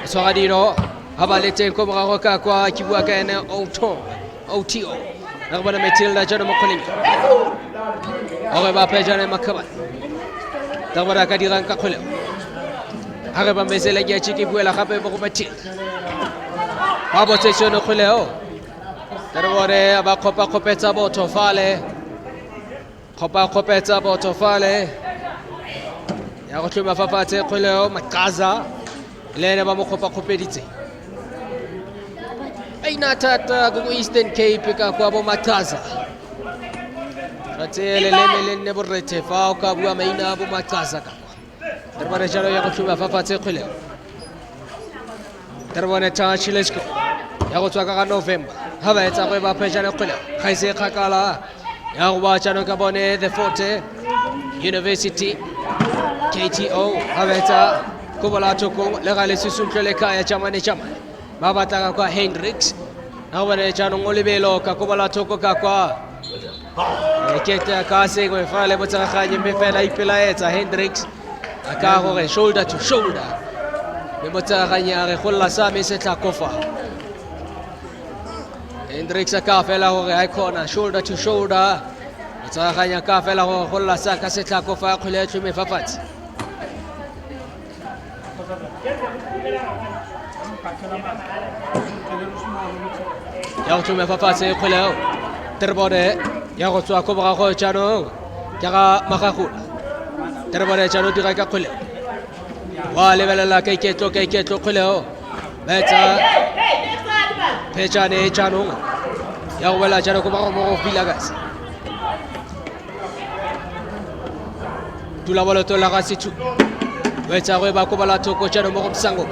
Soradino Habalete Komara kwa Kibua Kane OTO Narbana Matilda Jana Mokoling Oreba Pejana Makaba Tabara Kadiran Kakule Araba Mesele Chiki Buela Hape Bokopati Habotation Kuleo Tarware Abacopa Copeta Botofale Copa Copeta Botofale Yakutuma Fafate Kuleo Makaza Lena ba mo kopa kopeditse aina tata go Eastern Cape ka kwa bo Mataza ratele le ne borete fa ka bua maina bo Mataza ka Terbare jalo ya go tsuba fafatse khole Terbane ta chilesko ya go tswa ka November ha ba etsa go ba phejana khole ga ise khakala ya go ba tsano ka bone the Forte University KTO ha ba etsa Kobola toko le gale susumtle le kaya chamane ba batla kwa Hendrix ha bone jano ngolebelo ka kobola toko ka kwa eketa ka se go fa le botsa ganye me fela ipela etsa Hendrix aka go re shoulder to shoulder me botsa ganye a re golla sa me se tla kofa Hendrix aka fela go re icona shoulder to shoulder botsa ganye ka fela go golla sa ka se tla kofa khole tlo me fafatse ya go tuma fafatse kgoleo Terbore ya go tswa ko borago jano ka ga magagula Terbore jano dira ka kgoleo wa lebelela ka iketlo kgoleo betsa pechane jano ya go wela jano ko ba mo fila gas tula bolo to la ga situ betsa go ba ko bala toko jano mo go msango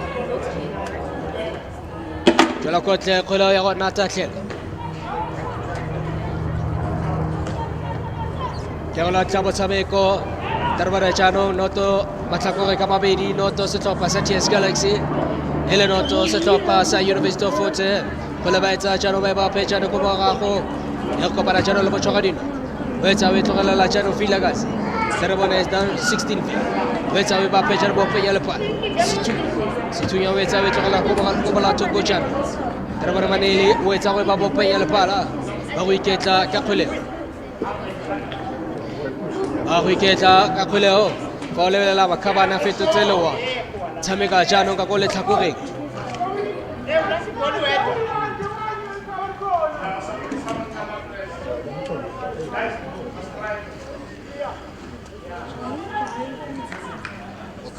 Jala kotle kgoleo ya go natatlhela ke go latla botshameko Terbare jano noto matlhakore ka mabedi noto setlhopha sa TS Galaxy ele noto setlhopha sa University of Water go le ba etsa jano ba phejana ko morago ya go para jano le botshogadino betsa we tlogelela jano filagas Terbone is down 16 feet betsa we ba phejana bo penya le pa situ ya wetsa we tlogela ko bala toko jano Terbare manele o etsa go ba bo penya le pala ba go iketla ka kgoleo ka kgoleo fa o lebelela bakhabana fetotselowa tshameka jaanong ka ko letlhakoreng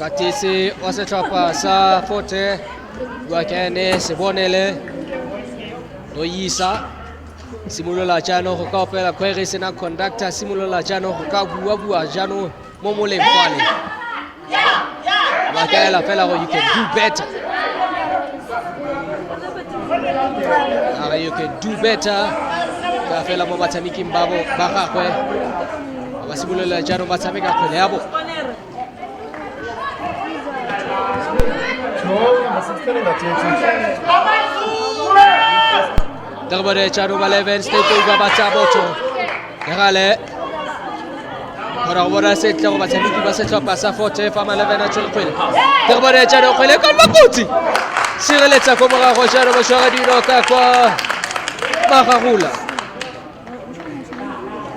Katisi wa setlhopha sa Forte bua kene se bonele do yisa simolola jaanong go ka opela khwere sena conductor simolola jaanong go ka bua jaanong mo moleng fale ba kaela fela go you can do better you can do better ka fela mo batshameki ba gagwe ba simolola jaanong ba tshameka kgwele ya bo Terbare jano 11 stay ba batsa boto Regale Ora bona setla go batshameki ba setlhopha sa SAFA fa malebana tshwele ke go bona jalo kgwele ka mabotsi sireletsa go morago jalo ba tshwara dinoka kwa magagula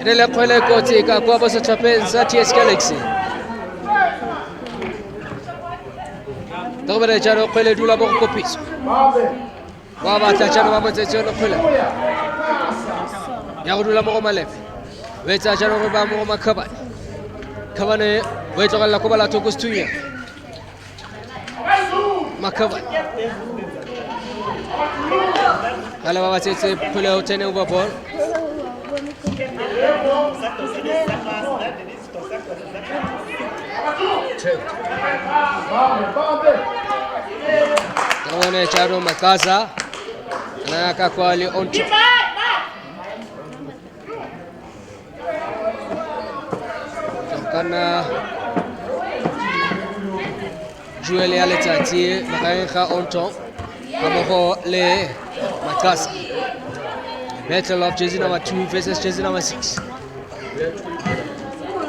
ene le kgwele kotsi ka kwa bo setlhopheng sa TS Galaxy ke go bona jalo kgwele dula mo go kopiso wa batla jalo ba motsetse no kgwele ya go dula mo go malefe wetsa jalo go ba mo go makhabane Khabane we tlogela go bala thoko stuya Makhabane ala ba tsetse phule o tsene over ball Khabane charo makaza na ka kwali on kana jouer les aletsati makaenga onton kamogo le Makasa battle of jersey number 2 versus jersey number 6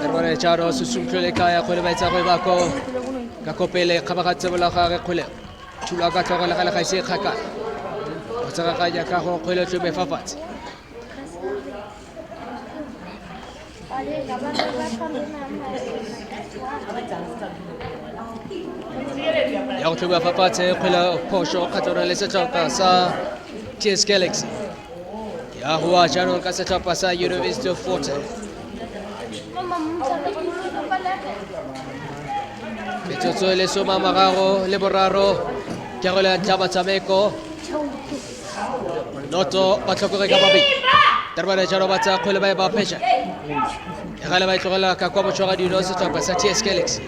Termone charo susumtlele kaya khole ba itsa go ba ko ka kopele kgabagatse bola gare khole thula ka tlogela ga le ga ise khakala o tsaka ga ja ka go khole tlo be fafatse ya go tloba fafatse kgwela phosho kgatlana le setlhopha sa TS Galaxy ya go a jaanong ka setlhopha sa University of Fort Hare metsotso le soma mararo le boraro ke go le ntaba tsameko noto ba tlhokore ka babi Terbane jalo ba tsa kgwele ba phesha e gale ba itlogela ka kwa botshwara dilo setlhopha sa TS Galaxy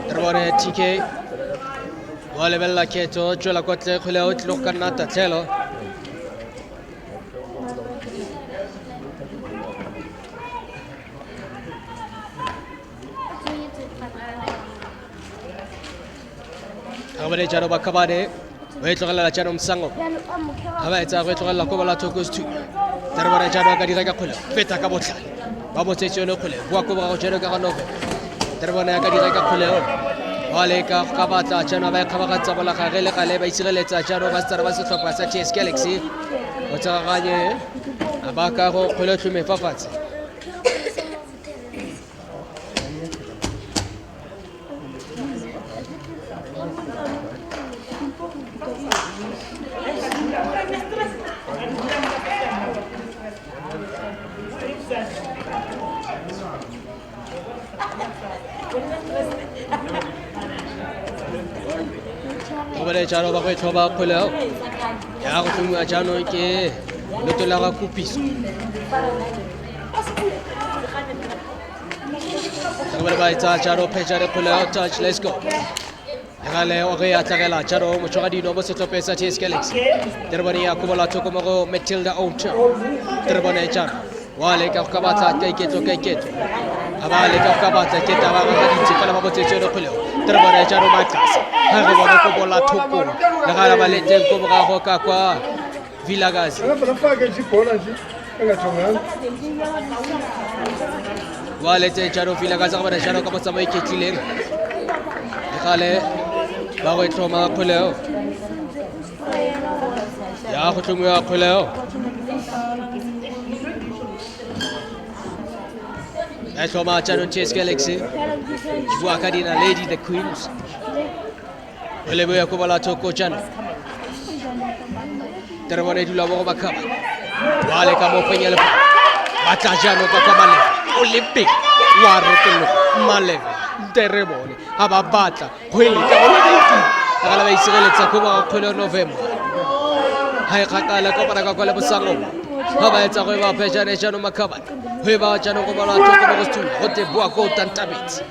Terbane TK wale bella keto jola kotle kgwele o tlilo ka nna tatlhelo Kabane jaro ba kabane we tlogela la jaro msango ga etsa go tlogela go bala thoko stu Terbane jaro ka dira ka kgwele feta ka botlhale ba botsetse yone kgwele bua go ba go jero ka nove Terbane ka dira ka kgwele wale ka batla jana ba kgabagatsa bola gage le gale ba isireletsa jaro ba tsara ba setlhopha sa TS Galaxy o tsara ganye ba ka go kgwele tlume fafatse Kabane jaro ba go thoba kgwele ya go tuma jano ke lotola ga kupiso Kabane ba itsa jaro phejare kgwele touch let's go Gale o ge a tlagela jaro mo tshwara dino mo setlhophe sa TS Galaxy Terbane ya go bola thoko mo go Matilda Outer Terbane jaro wale ka go batla ka iketlo abale ka batla ke taba ga ditse fela ba botsetse no kgwele Terbane jaro Makasa ha re bona go bola thoko le ga ba le teng go boga ka kwa Vilagazi wale te jaro Vilagazi ga ba jaro ka botsamo iketlileng gale ba go tlhoma kgwele ya go tlhomiwa kgwele ya tlhoma jano TS Galaxy bua ka dina Lady the Queens le boya go bala thoko jana Terbane dula mo ba khaba wale ka mo penyele ba tla jano ka kwa male Olympic wa retelo male Terebone aba batla kgwele ka go le ba isireletsa go ba kgwele November ha e kgakala go para ka kwa le bosango ha ba etsa go ba phejane jano makhaba ho ba jano go bala thoko mo go stu go te bua go tantabetse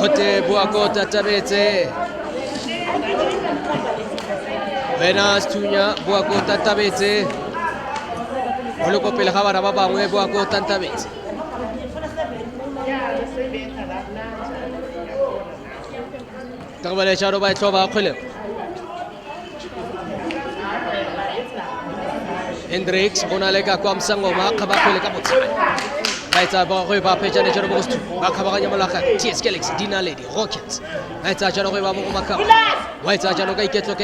Hote buako tatabetse Venas tunya buako tatabetse Oloko pele ga bana ba bangwe buako tatabetse Tarbale charo ba choba khule Hendrix onaleka kwa msangoma khaba khule ka motsa Baitsa ba go ba pejane charo bo stu ba khaba ga molaka TS Galaxy Dina Lady Rockets Baitsa charo go ba mo makaba Baitsa charo ka iketlo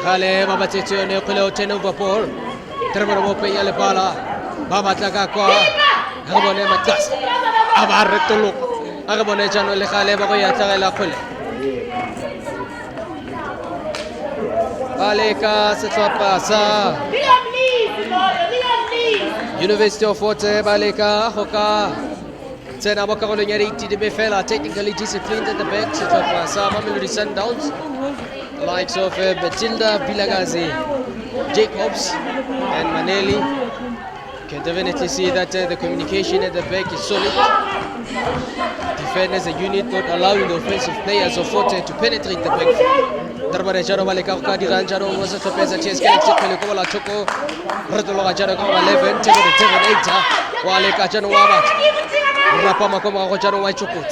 Kale baba tsetone khule o turnover ball Tarbale mo pe yale bala baba tlaka kwa ga bone matlas aba retolo aga bone jano le khale ba go ya tlagela khole Baleka setlhopha sa University of Forte Baleka hoka tsena mo karolong ya di befela technically disciplined at the back setlhopha sa Mamelodi Sundowns the likes of Batilda Vilagazi Jacobs and Maneli can definitely see that the communication at the back is solid. Defend as a unit, not allowing the offensive players of Forte to penetrate the backfield. Darbare Jaro Baleka Kadiran Jaro was a Topeza Chess Galaxy Pelikola Choco Rotologa Jaro 11, Tevin 8, Waleka Jano Wabat, Rapama Koma Jaro Waichukut.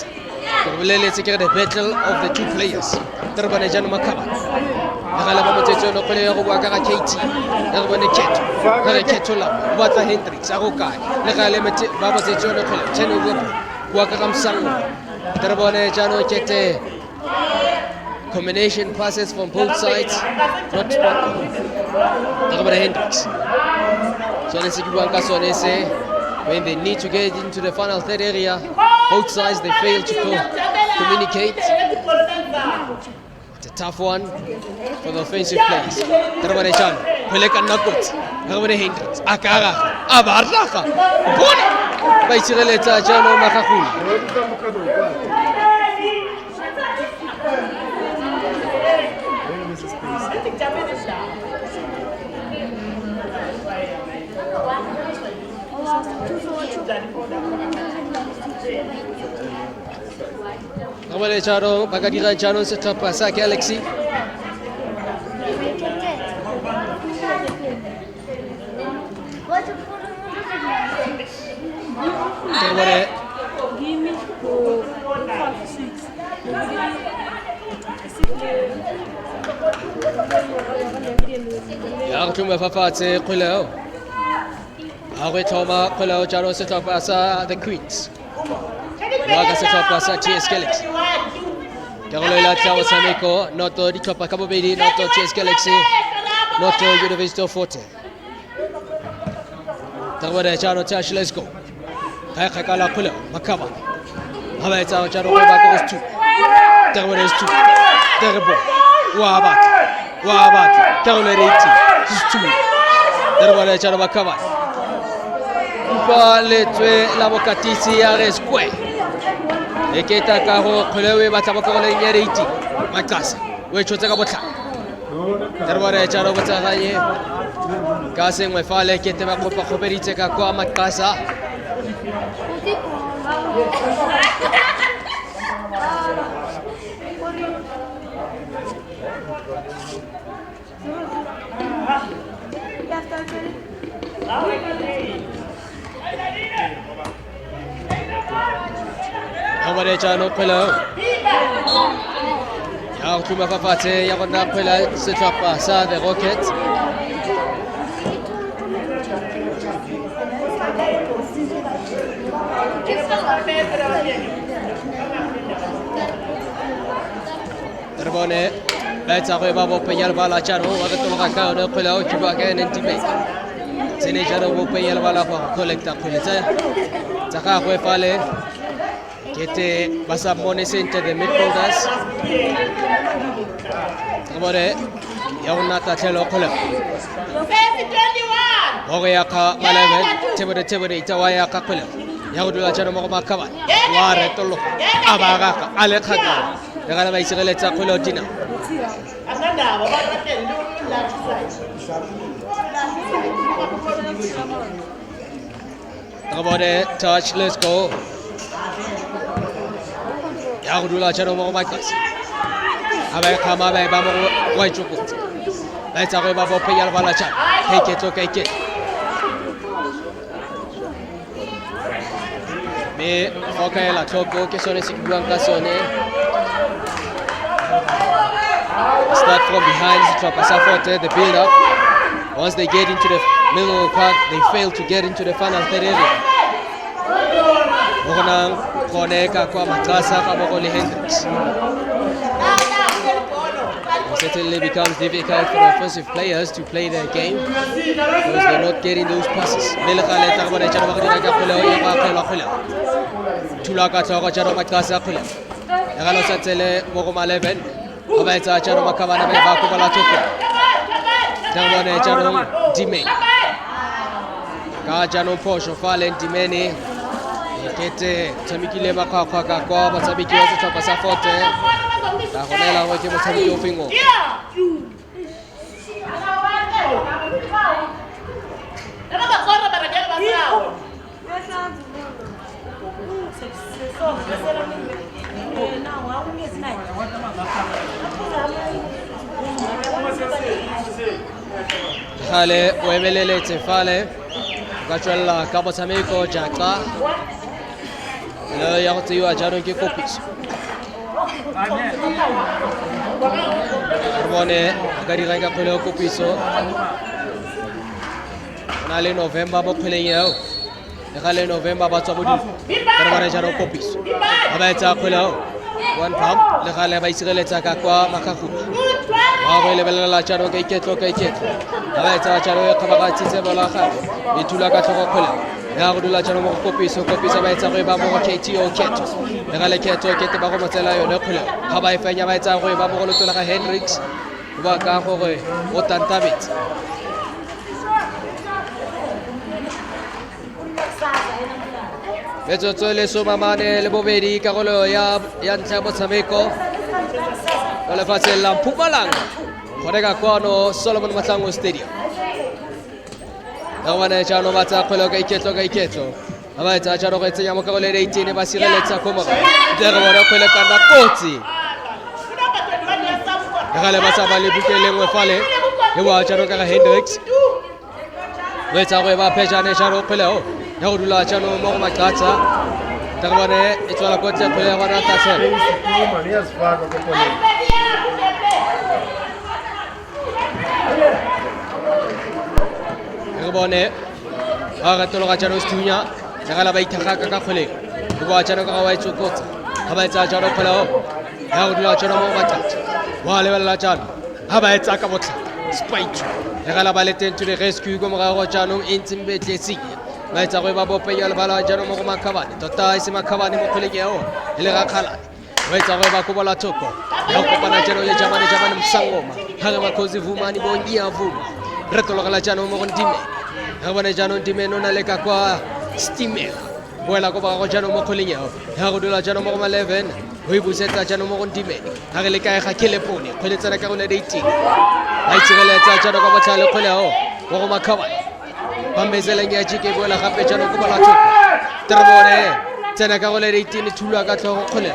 Lele secure the battle of the two players. Darbare Jano Makaba. Nagalaba Moteto no player Wagara Katie, Elbane Ket, Ketula, Wata Hendrix, Arokai, Nagalemete, Baba Zejono, Tenu Wakam Sang, Darbone Jano Kete. Combination passes from both sides, not Darbone Hendrix. So let's see when they need to get into the final third area, both sides they fail to communicate. It's a tough one for the offensive players. Darbone Jan, Peleka Nakut, Darbone Hendrix, Akara, Abaraka, Bona, Baisireleta Jano Makakul. Kamale Charo, Bagadira Charo set up a Galaxy. Yartum Fafate Kulao. Awetoma Kulao Charo set up as the Queens. Waga set up as TS Galaxy. Carola Chao Sameko, not the Topa Kabobedi, not the TS Galaxy, not the University of Forte. Tawada Charo Tash, let's go. Kakala Kula, Makaba. Haveta Charo goes to. Tawada is 2. Terrible. Wabat. Carola 80. Is 2. Tawada Charo Makaba. Upa letwe la Bocatisi Hare Square. Eketa Karo, Kulewe, Batabako, Yeriti, Makasa, which was a bota. There were a Charo Bataraye, Gassing my father, Ketema Koperiteka, Makasa. Kamare Chano Pelo. Yartuma Fafate, Yarona Pela, set up Sa, the Rockets. Terbone, let's have a babo Payal Bala Chano, or the Tolaka, Pelo, Chubakan, and Tibet. Senejaro Payal Bala for collector Pulita. Taka Fale. Kete basa monese into the midfielders. Kamore, Yaunata Telo Kola. Ogayaka Malavan, Tibet, Tawayaka Kola. Yaudula Janoma Kava, Ware Tolo, Abaraka, Alekaka, the Galavaisa Kolo Dina. Kamore, touch, let's go. Yaudula Janoma Makas. Abekama Bamo Waichukut. Let's have a babo Payal Valacha. Take it, okay. Me fokaela tlhoko ke sone se ke buang ka sone. Start from behind setlhopha sa Forte, the build up. Once they get into the middle of the park, they fail to get into the final third area. Mogonang koneka kwa Matasa ka Mogoli Hendricks. It certainly becomes difficult for offensive players to play their game because they're not getting those passes. Melekale takabone chano makadira ka khula ya ba khula. Tula ka tlhogo chano Matasa khula. Ya lo satsele mo go 11. Aba etsa chano makabana ba ko bala tsoko. Dangwane chano Dime. Ka chano Posho Fallen Dimene. Kete tamikile makakwa ka kwa batsabiki wa setlhopha sa Forte. Ta gonela go ke motshameki o fengo. Hale o emelele tsefale ka tswella ka motshameko jaaka le ya go tseiwa jaanong ke Kopiso. Bone ka dira ka kgwele Kopiso na le November mo kgweleng eo le ga le November ba tswa bodile ka bone jaanong Kopiso ba etsa kgwele one pump le ga le ba isireletsa ka kwa Makagula ba go lebelela jaanong ka iketlo ba etsa jaanong ka ba tsitse bola gape e thula ka tlhogo kgwele ya go dula jaanong mo Kopiso ba etsa go ba mo KTO Keto le ga le Keto ba go motsela yone kgwele ga ba e fenya ba etsa go ba mo go lotola ga Hendricks ba ka gore o tantabetse metsotso le somamane le bobedi karolo ya ntlha motshameko o lefatsheng la Mpumalanga gone ka kwano Solomon Mahlangu Stadium. Ya bone jaanong ba tsa kgwele ka iketlo ba etsa jaanong go tsenya mo karolo ya 18 ba sireletsa ko moga re bona kgwele ka nna kotsi gale ba sa ba le bukelengwe fale le wa jaanong ka Hendricks o etsa go ba phejane jaanong kgwele o ya go dula jaanong mo go Makatsa re bone e tswela ko tle kgwele ya bona Tatsela re bone a re tologa jaanong Stunya le gala ba ithagaka ka kgweleng go ba jaanong ka wa itsokotsa ga ba etsa jaanong kgwele o ya go dula jaanong mo go Makatsa wa lebelela jaanong ga ba etsa ka botlha Spike le gala ba le teng to the rescue go morago jaanong Intsimbe Tletsing ba etsa go ba bopenya le bala jaanong mo go Makhabane tota ise Makhabane mo kgweleng eo e le ga Khalane ba etsa go ba ko bola thoko ya go kopana jaanong le Jamane Msangoma ga re Makhosi Vumani bo ngia Vuma re tologela jaanong mo go Ndime ga bone jaanong Ndime no na le ka kwa Stimela boela go ba go jaanong mo kgweleng eo ya go dula jaanong mo go 11 go ibusetsa jaanong mo go Ndime ga re le kae ga Kelepone kgweletsana ka go le 18 ba itshireletsa jaanong ka botlhale kgwele eo mo go Makhabane Bambezeleng ya jike boela gape jaanong go bala thoko Terebone tsena ka go le 18 thulwa ka tlhogo kgwele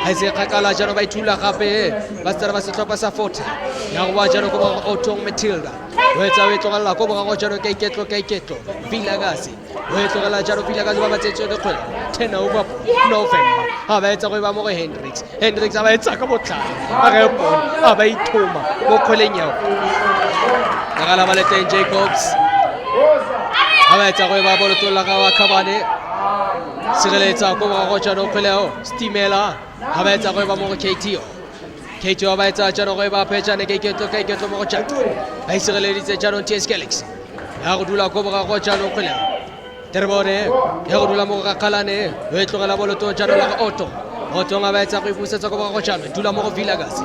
ga se kgakala jaanong ba ithula gape ba tsara ba setlhopha sa Forte ya go ba jaanong go ba Otong Matilda o etsa o e tlogelela ko bogago jaanong ka iketlo Vilagasi o e tlogela jaanong Vilagasi ba batsetswe le kgwele 10 over November ga ba etsa go ba mo go Hendricks a ba etsa ka botlhale ba ge pone a ba ithoma mo kgweleng yao ka gala ba le teng Jacobs ga ba etsa go ba bolotola ga wa Khabane sireletsa ko bogago jaanong kgweleo Stimela ga ba etsa go ba mo go KTO ba etsa jaanong go ba phejane ka iketlo mo go Jata ba isireleditse jaanong TS Galaxy ya go dula ko bogago jaanong kgweleo Terebone ya go dula mo go Khalane o e tlogela boloto jaanong la go Otong ga ba etsa go ipusetsa ko bogago jaanong dula mo go Vilagasi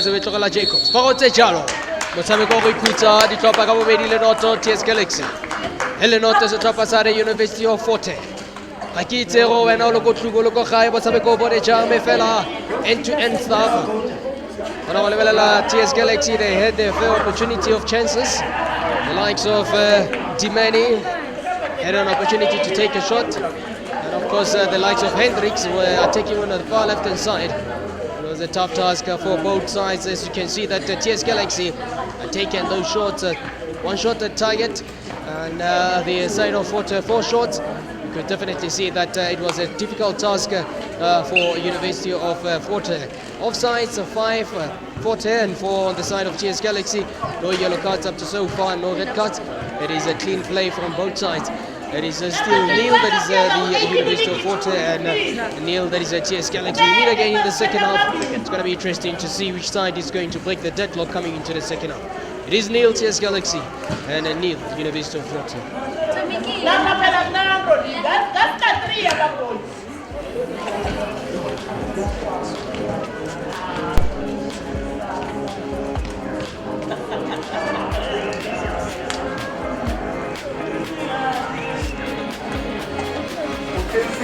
o e tlogela Jacobs fa go tse jalo motshameko go ikhutsa ditlhopha ka bobedi le noto TS Galaxy e le noto setlhopha sa University of Forte ga ke itse go wena o le ko tluko le ko gae motshameko o bone jang me fela end-to-end SAFA gona go lebelela TS Galaxy. They had their fair opportunity of chances. The likes of Dimani had an opportunity to take a shot, and of course the likes of Hendricks were taking on the far left hand side. It was a tough task for both sides, as you can see that TS Galaxy had taken those shots, one shot at target, and the side of Forte 4 shots. could definitely see that it was a difficult task for University of Fort Hare. Offsides of 5 for 10 for on the side of GS Galaxy. No yellow cards up to so far, no red cards. It is a clean play from both sides. It is still Neil, that is the University of Fort Hare, and Neil, that is GS Galaxy. We meet again in the second half. It's going to be interesting to see which side is going to break the deadlock coming into the second half. It is Neil, GS Galaxy, and Neil, University of Fort Hare.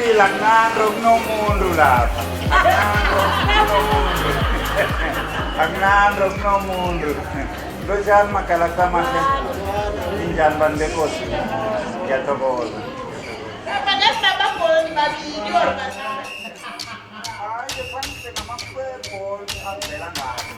Silangan no mundo lah. Angan no mundo. Dojan makalaka masih injan bandekos. Jatuh gol. Pada sabab gol tadi jual kan. Ah, Jepang nama gol belangan.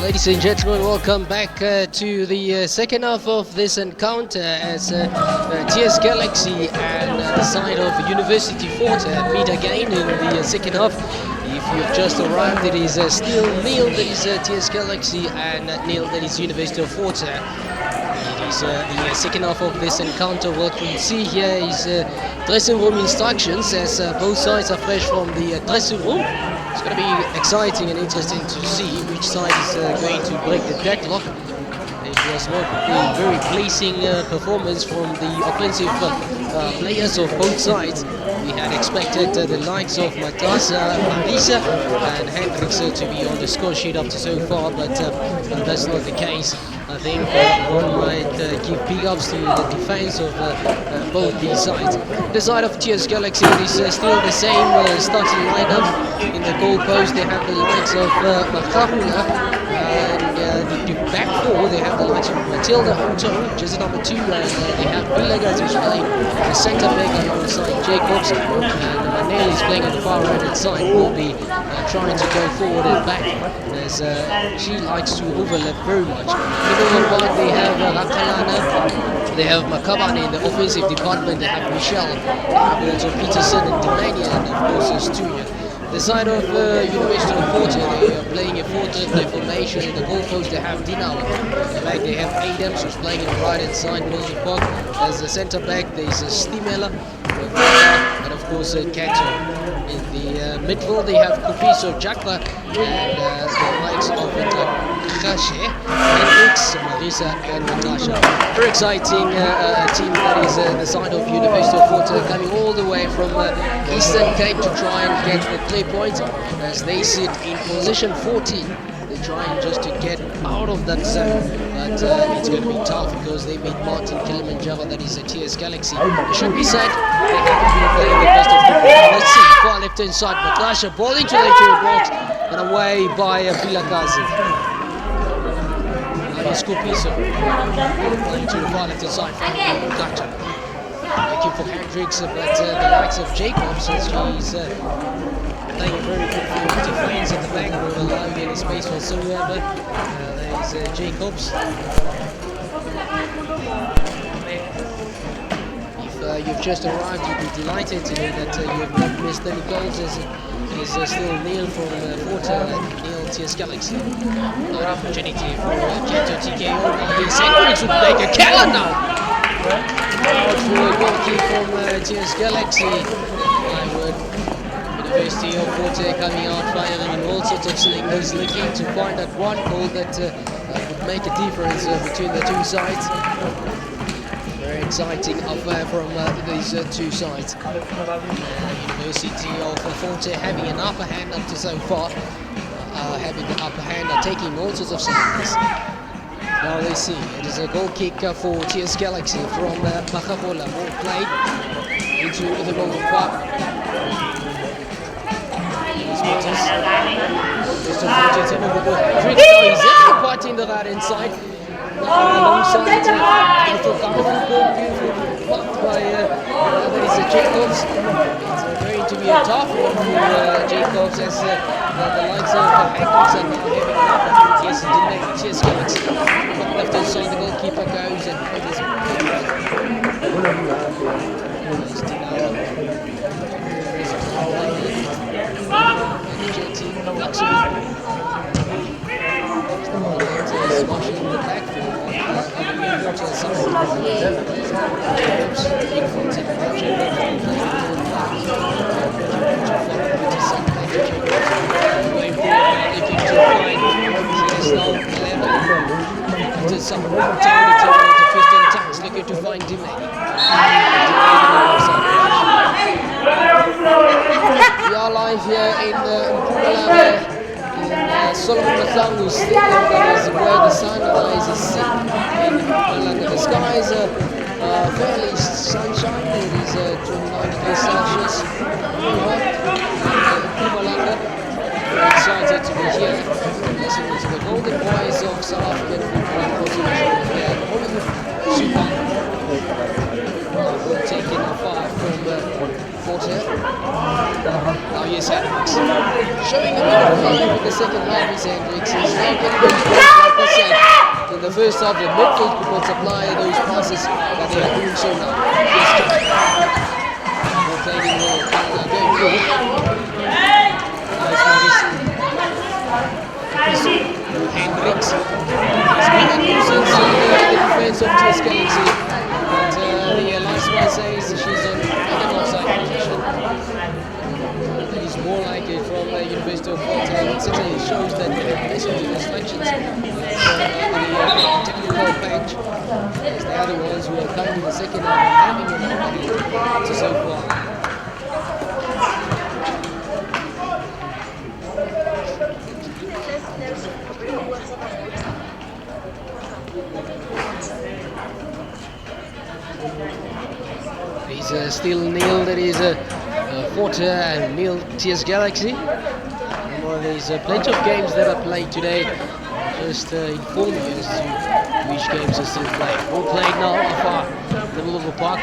Ladies and gentlemen, welcome back to the second half of this encounter as TS Galaxy and the side of University Fort meet again in the second half. If you've just arrived, it is still nil, that is TS Galaxy, and nil, that is University of Fort. It is the second half of this encounter. What we see here is dressing room instructions as both sides are fresh from the dressing room. It's going to be exciting and interesting to see which side is going to break the deadlock. It was not a very pleasing performance from the offensive players of both sides. We had expected the likes of Matasa, Marisa and Hendricks to be on the score sheet up to so far, but that's not the case. I think one might give big ups to the defense of both these sides. The side of TS Galaxy is still the same starting lineup. In the goalpost they have the likes of Makahula, and the back four they have the likes of Matilda Otto, jersey number 2, and they have Villegas who's playing the centre back alongside Jacobs, and Manel is playing on the far right hand side. Will be trying to go forward and back as she likes to overlap very much. In the middle part they have Rakalana, they have Makabane in the offensive department, they have Michelle, they have also Peterson and Demania, and of course Stuya. The side of University of Fort, they are playing a 4-3-3 formation. In the goalpost they have Dinao. In the back they have Adams who's playing on the right hand side, Wilson Park. As the centre back there is Stimela, and of course Kato. In the midfield they have Kupiso Jakla and the likes of Khashe, Hendricks, Marisa and Natasha. Very exciting team that is the side of University of Fort, coming all the way from Eastern Cape to try and get the 3 points as they sit in position 14. They're trying just to get out of that zone, but it's going to be tough because they meet Martin Kilimanjaro, that is a TS Galaxy. It should be said, they haven't been playing the best of football. Let's see, far left hand side, Matasha, ball into the interior box and away by Vilakazi. Scoopisa playing to the far left hand side from Matasha. Looking for Hendricks, but the likes of Jacobs, as she's playing a very good defense at the back, will allow any space whatsoever. There's Jacobs. If you've just arrived, you'd be delighted to know that you have not missed any goals. It is still nil from Forte and nil TS Galaxy. An opportunity for Keto TKO. He's Hendricks would make a killer now. Out for a goal kick from TS Galaxy. University of Forte coming out firing in all sorts of cylinders, looking to find that one goal that would make a difference between the two sides. Very exciting affair from these two sides. University of Forte having an upper hand up to so far, having the upper hand, taking all sorts of cylinders. Now they see it is a goal kick for TS Galaxy from Pachabola. Ball played into the goal park. He's quite in the right inside. Alongside beautiful blocked by that is Jacobs. It's going to be a tough one for Jacobs as the likes of Hendricks are now having an opportunity. Yes, it didn't make it. Cheers, Galaxy. Left hand side, the goalkeeper goes and it is smashing the back looking to find Dimay. We are live here in Mpumalanga. Solomon Mathangu Stadium, that is where the sunrise is seen in Mpumalanga. The skies are fairly sunshine, it is 29 degrees Celsius. Mpumalanga, we're excited to be here, listening to the golden voice of South African football. Hollywood Super. We're taking afar from Forte. Now here's Hendricks. Showing a bit of life in the second half is Hendricks. He's now getting those balls, like I said. In the first half, the midfield could not supply those passes, but they are doing so now. Here's Kevin. More playing in the going forward. Nice Maris. Hendricks. He's been a nuisance in the defense of TS Galaxy. But the last one says she's on an offside position. That is more like it from the University of Florida. It shows that the best of the distractions the technical bench is the other ones who are coming in the second half and having an opportunity to so far. It's still nil. There is a Forte and nil TS Galaxy. Well, there's plenty of games that are played today. Just inform you as to which games are still played. All played now afar the middle of the park.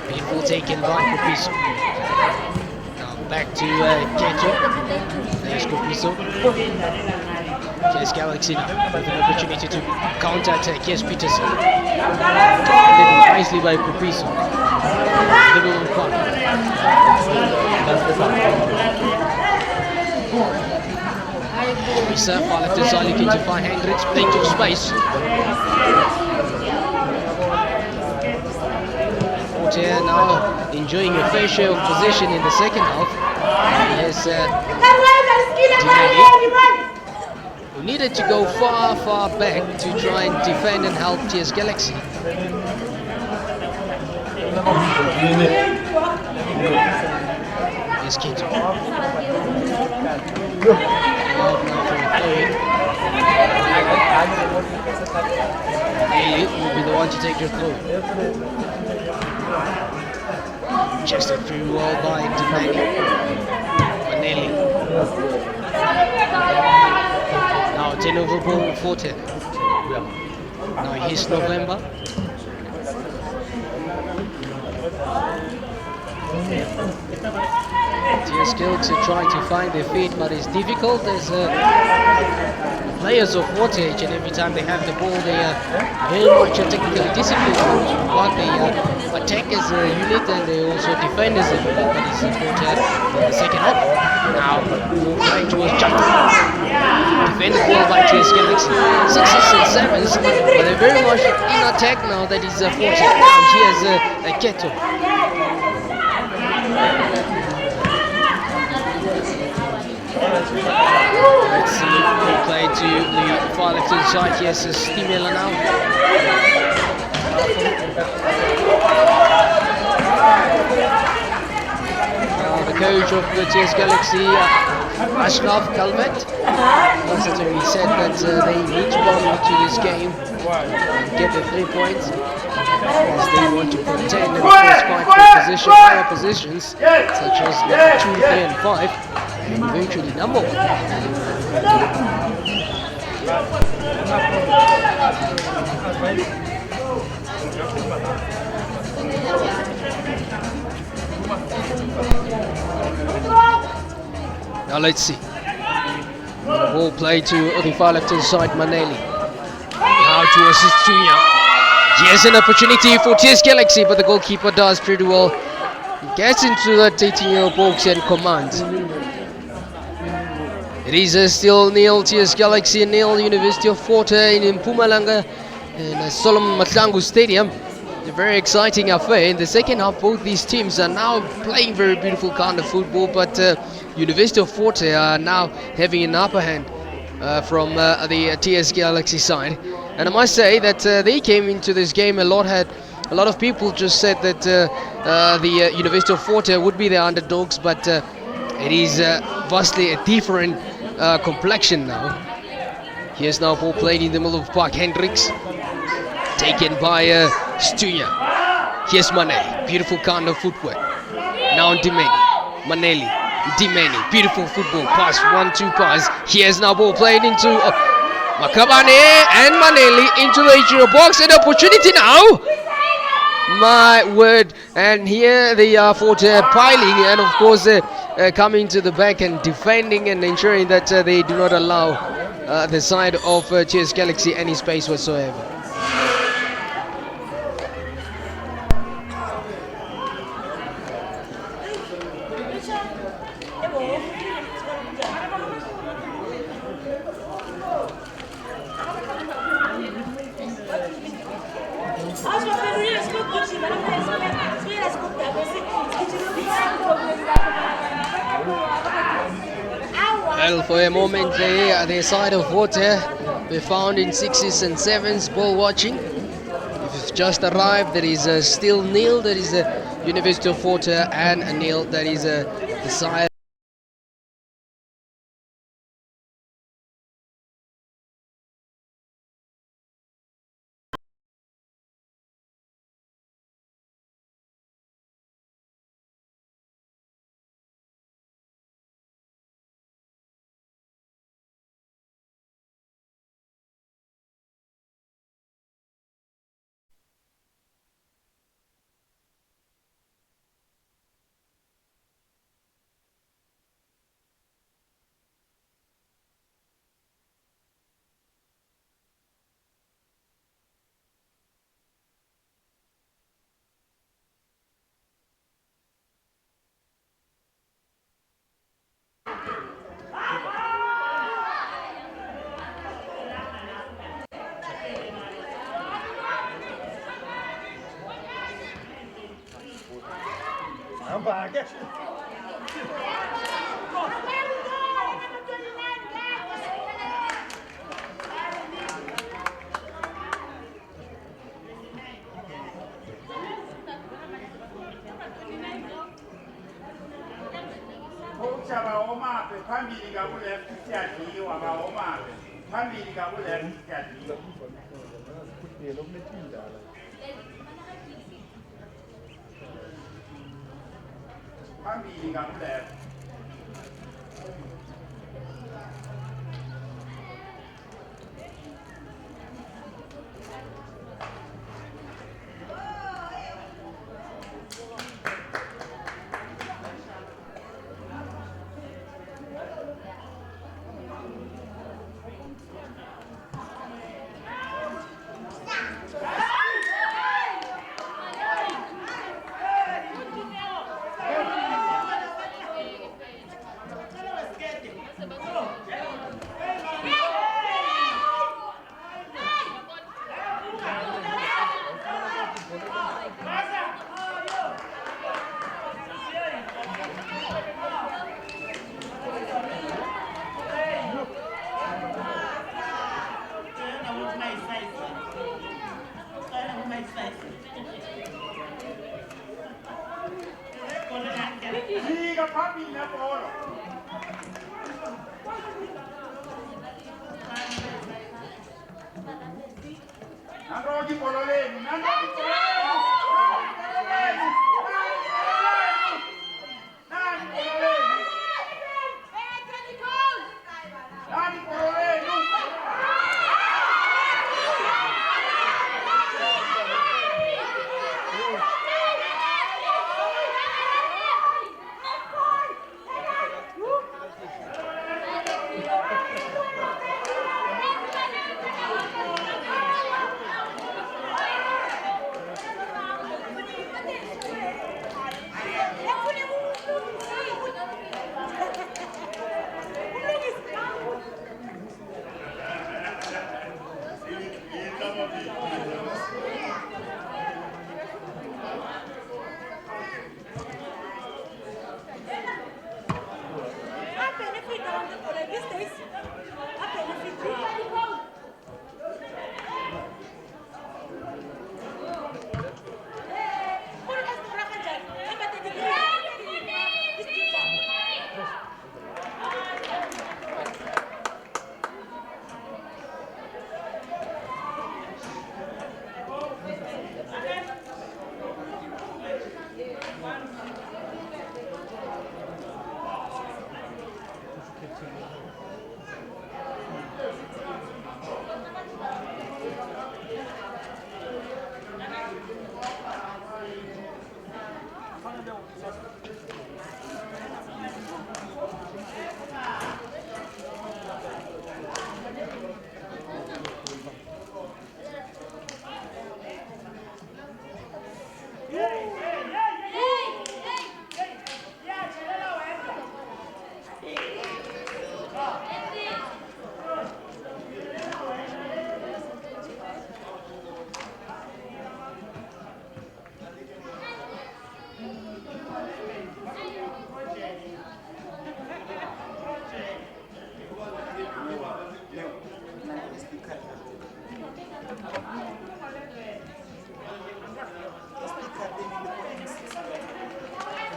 Beautiful taken by Kopiso. Now back to Keto. There's Kopiso. TS Galaxy now with an opportunity to counter-attack. Yes, Peterson. Defended nicely by Kopiso. The middle of the park. Kopiso, far left side looking to find Hendricks. Plenty of space. Forte now enjoying a fair share of possession in the second half. Yes, who needed to go far back to try and defend and help TS Galaxy. Here's Kito. He will be the one to take the throw. Chested through well by Manelli. Now 10 over ball for 10. Now here's November. TS Galaxy trying to find their feet, but it's difficult as players of Forte, and every time they have the ball, they are very much technically disciplined. But they attack as a unit and they also defend as a unit. That is important in the second half. Now, trying towards Jump. Defended well by TS Galaxy. 6s and 7s, but they're very much in attack now. That is Forte. Now here's Keto. Let's see, we play to the far left hand side. Yes, Stimela now. The coach of the TS Galaxy, Ashraf Kalmet, certainly said that they need to go into this game and get the 3 points as they want to contend and of course fight for higher positions such as number 2, 3 and 5 and eventually number 1. Now let's see. Ball play to the far left hand side, Manelli. Now to assist Tunya. Here's an opportunity for TS Galaxy, but the goalkeeper does pretty well. Gets into that 18-year box and commands. It is still nil, TS Galaxy nil, University of Forte in Mpumalanga in Solomon Mahlangu Stadium. A very exciting affair. In the second half, both these teams are now playing very beautiful kind of football, but University of Forte are now having an upper hand from the TS Galaxy side. And I must say that they came into this game a lot of people just said that the University of Forte would be the underdogs, but it is vastly a different complexion now. Here's now ball played in the middle of the park. Hendricks taken by Stuya. Here's Mane, beautiful kind of footwork. Now Dimeni, Manelli, Dimeni, beautiful football pass, 1-2 pass. Here's now ball played into Makabane and Manelli into the interior box, and opportunity now. My word, and here they are Forte piling, and of course coming to the back and defending and ensuring that they do not allow the side of Cheers Galaxy any space whatsoever. Well, for a moment there, the side of Water were found in 6s and 7s ball watching. If you've just arrived, there is still nil, that is the University of Water, and a nil, that is the side.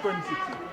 5.6.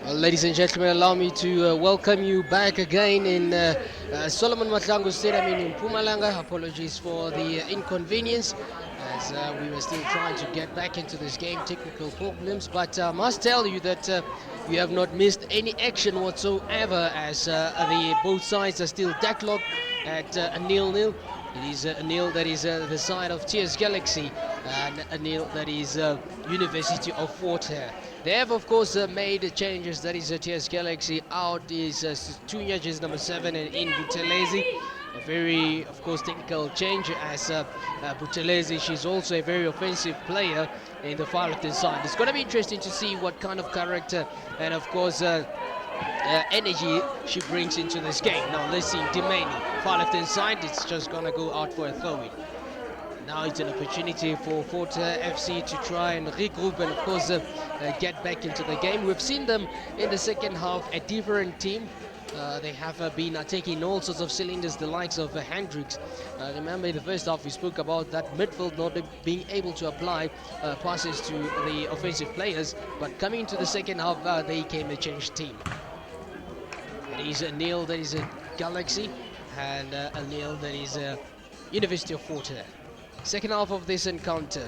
Well, ladies and gentlemen, allow me to welcome you back again in Solomon Matlangu Stadium in Mpumalanga. Apologies for the inconvenience as we were still trying to get back into this game, technical problems. But I must tell you that you have not missed any action whatsoever as the both sides are still deadlocked at a 0-0. It is a nil that is the side of TS Galaxy and a nil that is University of Fort Hare. They have, of course, made changes. That is TS Galaxy. Out is Tunya, is number 7, and in Buthelezi. A very, of course, technical change as Buthelezi, she's also a very offensive player in the far left side. It's going to be interesting to see what kind of character and, of course, energy she brings into this game. Now let's see Dimani, far left hand side, it's just gonna go out for a throw-in. Now it's an opportunity for Fort FC to try and regroup and of course get back into the game. We've seen them in the second half, a different team. They have been taking all sorts of cylinders, the likes of Hendricks. Remember in the first half we spoke about that midfield not being able to apply passes to the offensive players, but coming into the second half they came a changed team. It is a nil that is a Galaxy and a nil that is a University of Fort Hare. Second half of this encounter.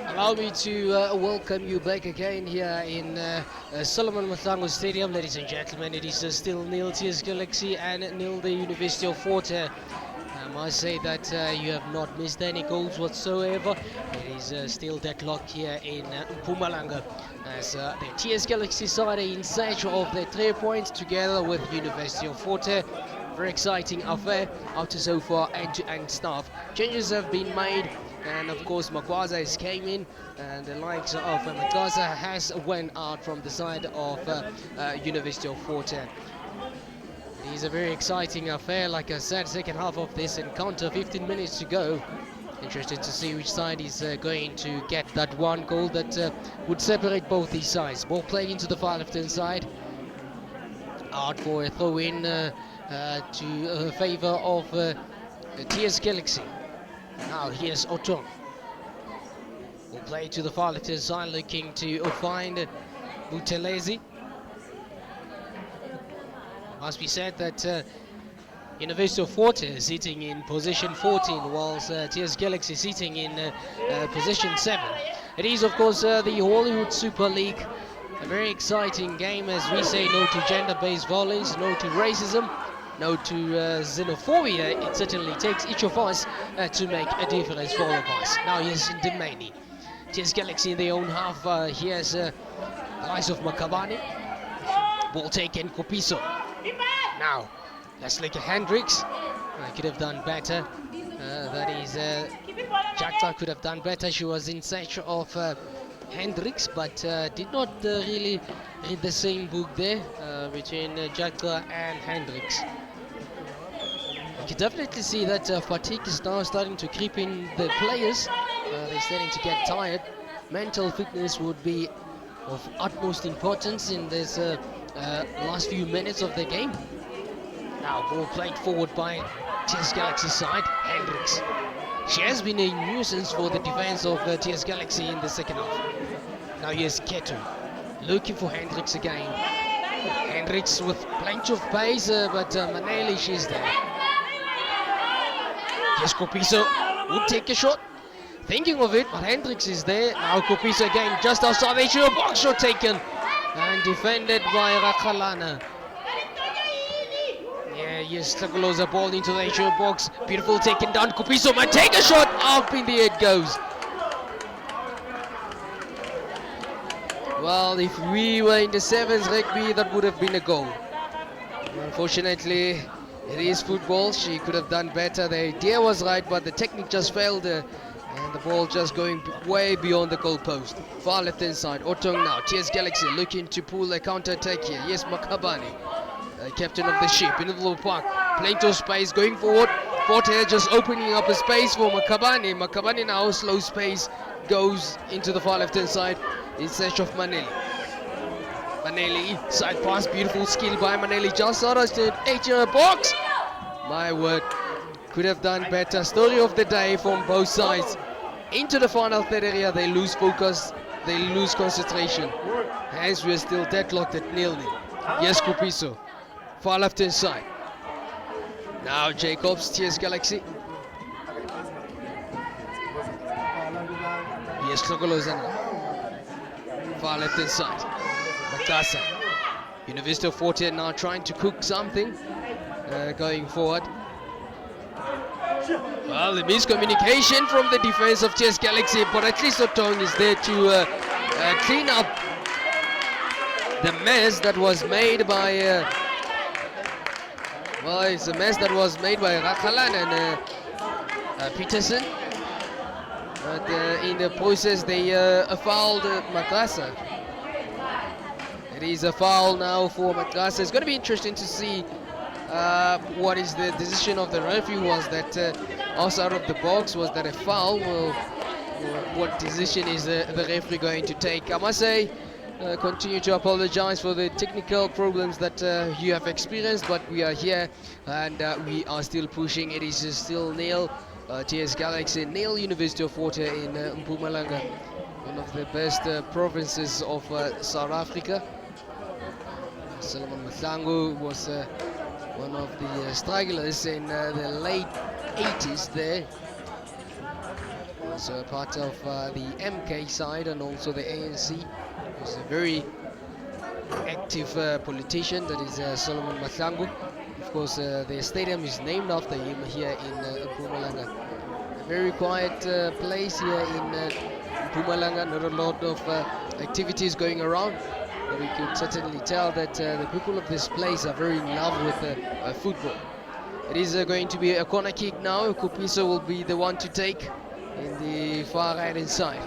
Allow me to welcome you back again here in Solomon Mahlangu Stadium, ladies and gentlemen. It is still nil TS Galaxy and nil the University of Fort Hare. I must say that you have not missed any goals whatsoever. It is still deadlocked here in Mpumalanga, as the TS Galaxy side are in search of their 3 points together with University of Fort Hare. Very exciting affair after so far end-to-end stuff. Changes have been made, and of course Magwaza has came in, and the likes of Magwaza has went out from the side of University of Fort Hare. It is a very exciting affair, like I said, second half of this encounter, 15 minutes to go. Interested to see which side is going to get that one goal that would separate both these sides. Ball played into the far left-hand side, out for a throw-in to favor of TS Galaxy. Now here's Otong. Will play to the far left-hand side, looking to find Butelezi. Must be said that University of Fort Hare is sitting in position 14, whilst TS Galaxy sitting in position 7. It is, of course, the Hollywood Super League. A very exciting game, as we say, no to gender-based violence, no to racism, no to xenophobia. It certainly takes each of us to make a difference for all of us. Now here's Ndimeni. TS Galaxy in their own half. Here's the likes of Makabane. Ball taken, Kopiso. Now, let's look at Hendricks. Could have done better. That is, Jakta could have done better. She was in search of Hendricks, but did not really read the same book there between Jakta and Hendricks. You can definitely see that fatigue is now starting to creep in the players. They're starting to get tired. Mental fitness would be of utmost importance in this last few minutes of the game. Now ball played forward by TS Galaxy side, Hendricks. She has been a nuisance for the defense of TS Galaxy in the second half. Now here's Ketu, looking for Hendricks again. Hendricks with plenty of pace, but Maneli, she's there. Here's Kopiso, would take a shot. Thinking of it, but Hendricks is there. Now Kopiso again, just outside the issue, box shot taken. And defended by Rakhalana. Yeah, yes, Tlagoloza ball into the issue box. Beautiful taken down. Kopiso might take a shot. Up in the air it goes. Well, if we were in the sevens rugby, that would have been a goal. Unfortunately, it is football. She could have done better. The idea was right, but the technique just failed. And the ball just going way beyond the goalpost. Far left hand side. Otong now. TS Galaxy looking to pull a counter attack here. Yes, Makabani, captain of the ship, in the little park. Plenty of space going forward. Fort Hare just opening up a space for Makabani. Makabani now, slow space, goes into the far left hand side in search of Maneli. Maneli, side pass, beautiful skill by Maneli. Just out of the 8-yard box. My word. Could have done better. Story of the day from both sides. Into the final third area, they lose focus, they lose concentration. Hence, we're still deadlocked at 0-0. Yes, Kopiso, far left hand side. Now Jacobs, TS Galaxy. Yes, Tlogolozana, far left hand side. Matasa, University of Fort Hare now trying to cook something going forward. Well, the miscommunication from the defense of TS Galaxy, but at least Otong is there to clean up the mess that was made by well, it's a mess that was made by Rakhalan and Peterson. But in the process, they fouled Madrasa. It is a foul now for Madrasa. It's going to be interesting to see what is the decision of the referee. Was that outside of the box? Was that a foul? Well, what decision is the referee going to take? I must say, continue to apologize for the technical problems that you have experienced, but we are here and we are still pushing. It is still nil. TS Galaxy nil, University of Fort Hare in Mpumalanga, one of the best provinces of South Africa. Solomon Mahlangu was one of the stragglers in the late 80s there. Also a part of the MK side and also the ANC. He's a very active politician, that is Solomon Mahlangu. Of course, the stadium is named after him here in Mpumalanga. A very quiet place here in Mpumalanga, not a lot of activities going around, but we could certainly tell that the people of this place are very in love with football. It is going to be a corner kick now. Kupiso will be the one to take in the far right hand side.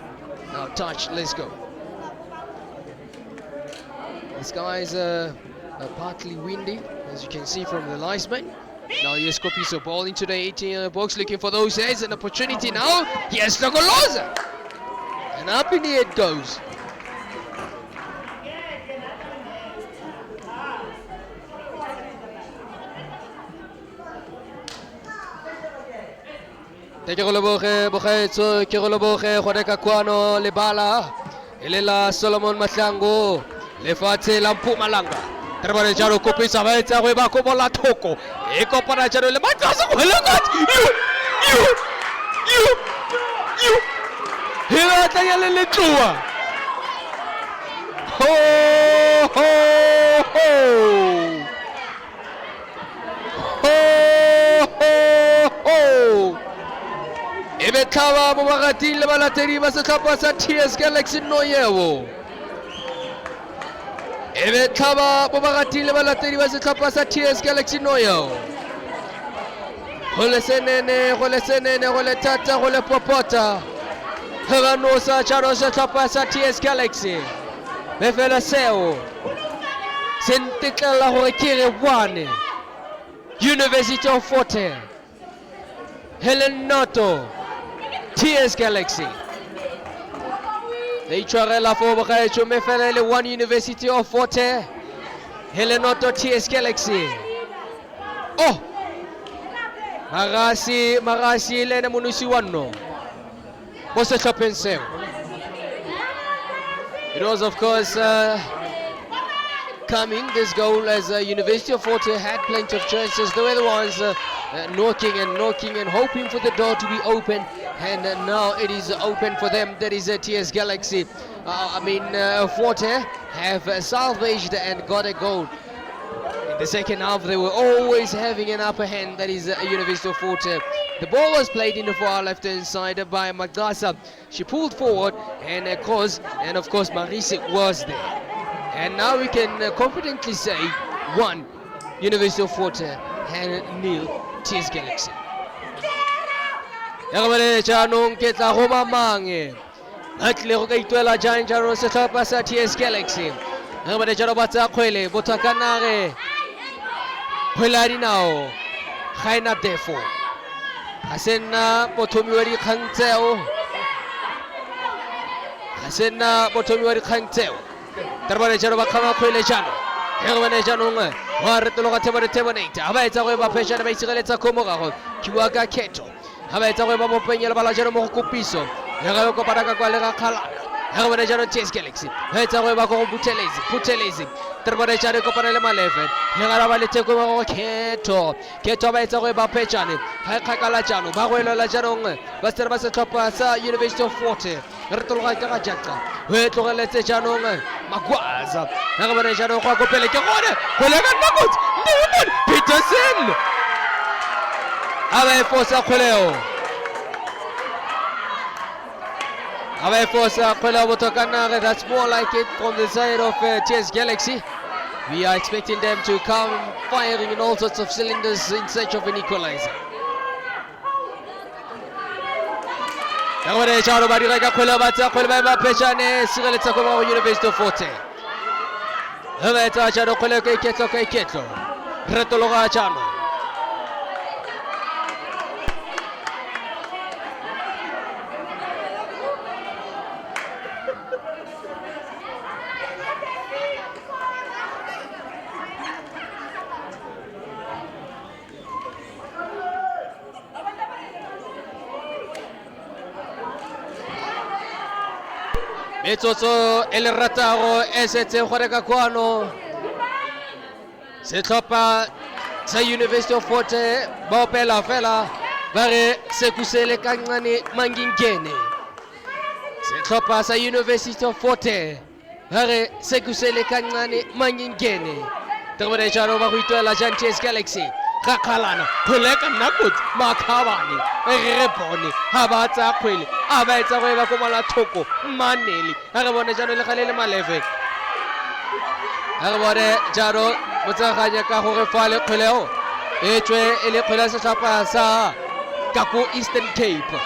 Now touch, let's go. The skies are partly windy, as you can see from the linesman. Now here's Kopiso, ball into the 18 box, looking for those heads, an opportunity now. Here's Nogoloza, and up in the air it goes. Tekegoloboge bogetso Keroloboge Khodeka Kwano lebala elela Solomon Mahlangu lefatshe la Mpumalanga Terbane jaro Kopisa ba etsa go ba ko bola thoko e kopana jaro le matsa go helangati you hela tla le tloa ho Ebetaba Bobagati Balateri was a Kapasa TS Galaxy Noyevo. Ebetaba Bobagati Balateri was a Kapasa TS Galaxy Noyo. Holesenene, Holetata, Holepopota. Heranosa Charosa Kapasa TS Galaxy. Befela Seo. Sentikala Horekire One. University of Forte. Helen Noto. TS Galaxy. They try la for Mefelele One University of Forte. Helenoto TS Galaxy. Oh! Marasi Lena Munusiwano. What's the top and sale? It was, of course, coming this goal as University of Forte had plenty of chances. They were the ones knocking and hoping for the door to be open. And now it is open for them. That is a TS Galaxy. Forte have salvaged and got a goal. In the second half, they were always having an upper hand. That is University of Forte. The ball was played in the far left-hand side by Magdasa. She pulled forward, and of course, Marisi was there. And now we can confidently say 1 University of Forte and 0 TS Galaxy. Yagabale Janong Ketla Roma Mange. Atle Rogaitwela Jan Jaro Setapasa TS Galaxy. Yagabale Jarobata Kwele, Botakanare. Kwelarinao. Haina Defo. Hasena Botomiwari Kanteo. Hasena Botomiwari Kanteo. Tarbane Jarobakama Kwele Jano. Yagabale Janong. Wartologa Tebanate. Abaita Weba Pesha Basigaleta Komora. Kiwaga Keto. Habeta Weba Mopenya Balajano Mokupiso. Yagako Paraka Qualega Kala. Havanajano TS Galaxy. Heta Weba Putelezi. Terbanejano Copanela Malefe. Yagarabale Teko Keto. Keto Beta Weba Pechani. Hakakalajano. Baguelo Lajanong. Buster Basa Topasa, University of Forte. Rtologa Jaka. Wetolete Janong. Magwaza. Havanajano Quacopele Kone. Colegan Magut. Newman Peterson. Ave Fosa Coleo. Ave Fosa Coleo Botokana. That's more like it from the side of TS Galaxy. We are expecting them to come firing in all sorts of cylinders in search of an equalizer. University of Forte. Metsotso e le rataro e setse gore ka kwano se tlhopha sa University of Fort Hare ba opela fela ba re sekusele kancane mangingene. Setlhopha sa University of Fort Hare ba re sekusele kancane mangingene. Tabone jalo ba go ituela Giants Galaxy ga khalana pholeka nakut makhabani re bone ha ba tsa kgwele a ba etsa go ba go mala thoko maneli ha re bone jalo le galele maleve ha re bone jalo motsaganya ka gore fa le kgweleo e tswe e le kgwele sa tlhopha sa Kako Eastern Cape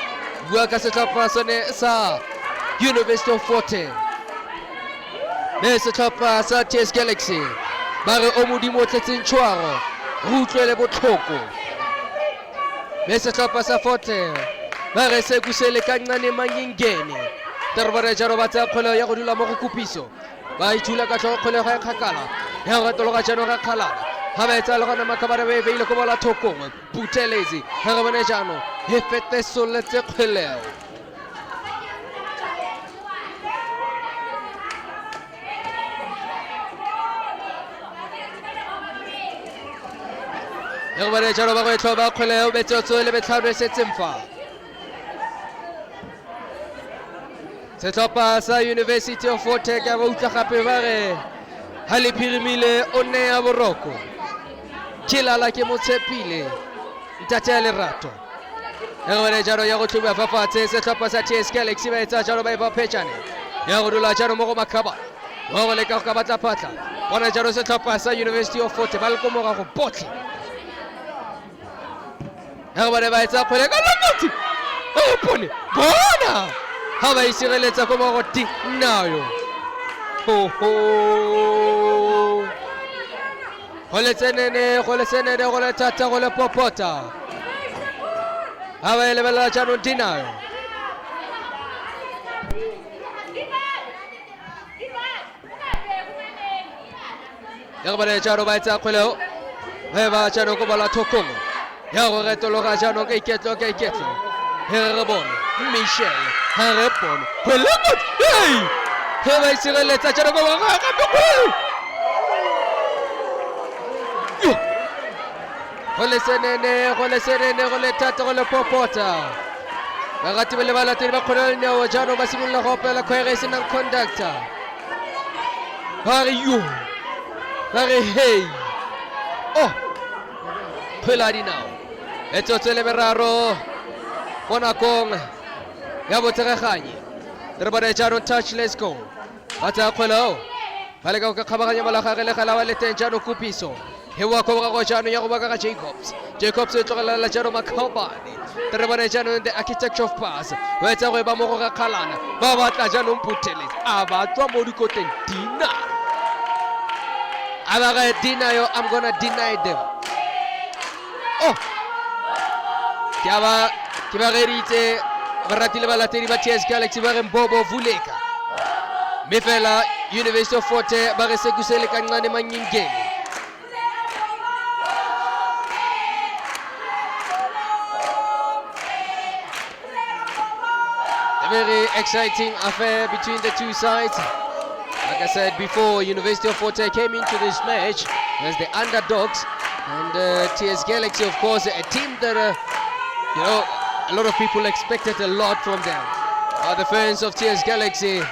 bua ka setlhopha sone sa University of Fort Hare le setlhopha sa TS Galaxy ba re o modimo tletseng tshwaro re utlwele botlhoko le setlhopha sa Fort Hare ba re sekusele kancane mangingene terbare jalo ba tsa kgwele ya go dula mo go kupiso ba itshula ka tlhokgole ga kgakala ya go tologa jano ga khalana ha ba etsa le gona makabara be beile go bola thokong putelezi ga re bone jano he fete soletse kgweleo ya go bone jalo ba go etlhoba kgweleo betsotso le betlhano e setseng fa setlhopha sa University of Fort Hare ka ba utla gape ba re ha le phirimile o ne ya boroko kilala ke motshepile ntate ya lerato ya go bone jalo ya go tlhoba fa fatshe setlhopha sa TS Galaxy ba etsa jalo ba e ba phechane ya go dula jalo mo go makgaba wa go leka go ka batla phatla bona jalo setlhopha sa University of Fort Hare ba le ko morago botlhe ya go bone ba etsa kgwele ka nakoti o pone bona ha ba isireletsa ko mo go ti nayo ho go le tsenene go le thata go le popota ha ba le bela jano dinayo ya ba le jaro ba etsa kgweleo ba jano go bala thokong ya go retologa jano ka iketlo he re bone Michel ha re bone kgwelego hey he ba isireletsa jano go ga ka go le senene go le thata go le popota ba gati ba le balatedi ba kgona le neo jano ba simolola go opela kgwere e senang conductor ba re yo ba re hey oh phela dinao e tsotse le beraro mo nakong ya botsereganye re bone jano touch let's go ba tsa kgweleo ba le ka go kgabaganya malagage le gala wa le teng jano kupiso he wa go go jano ya go baka ga Jacobs e tlogela jano makhaobane re bone jano the architecture of pass wa etsa go ba mo go ga khalana ba batla jano mputheletse a ba tswa mo dikoteng dina a ba ga dina yo I'm gonna deny them oh ke ba geritse ba ratile balatedi ba TS Galaxy ba re mbobo vuleka me fela University of Fort Hare ba re sekusele kancane mangingene very exciting affair between the two sides. Like I said before, University of Fort Hare came into this match as the underdogs, and TS Galaxy, of course, a team that a lot of people expected a lot from them. The fans of TS Galaxy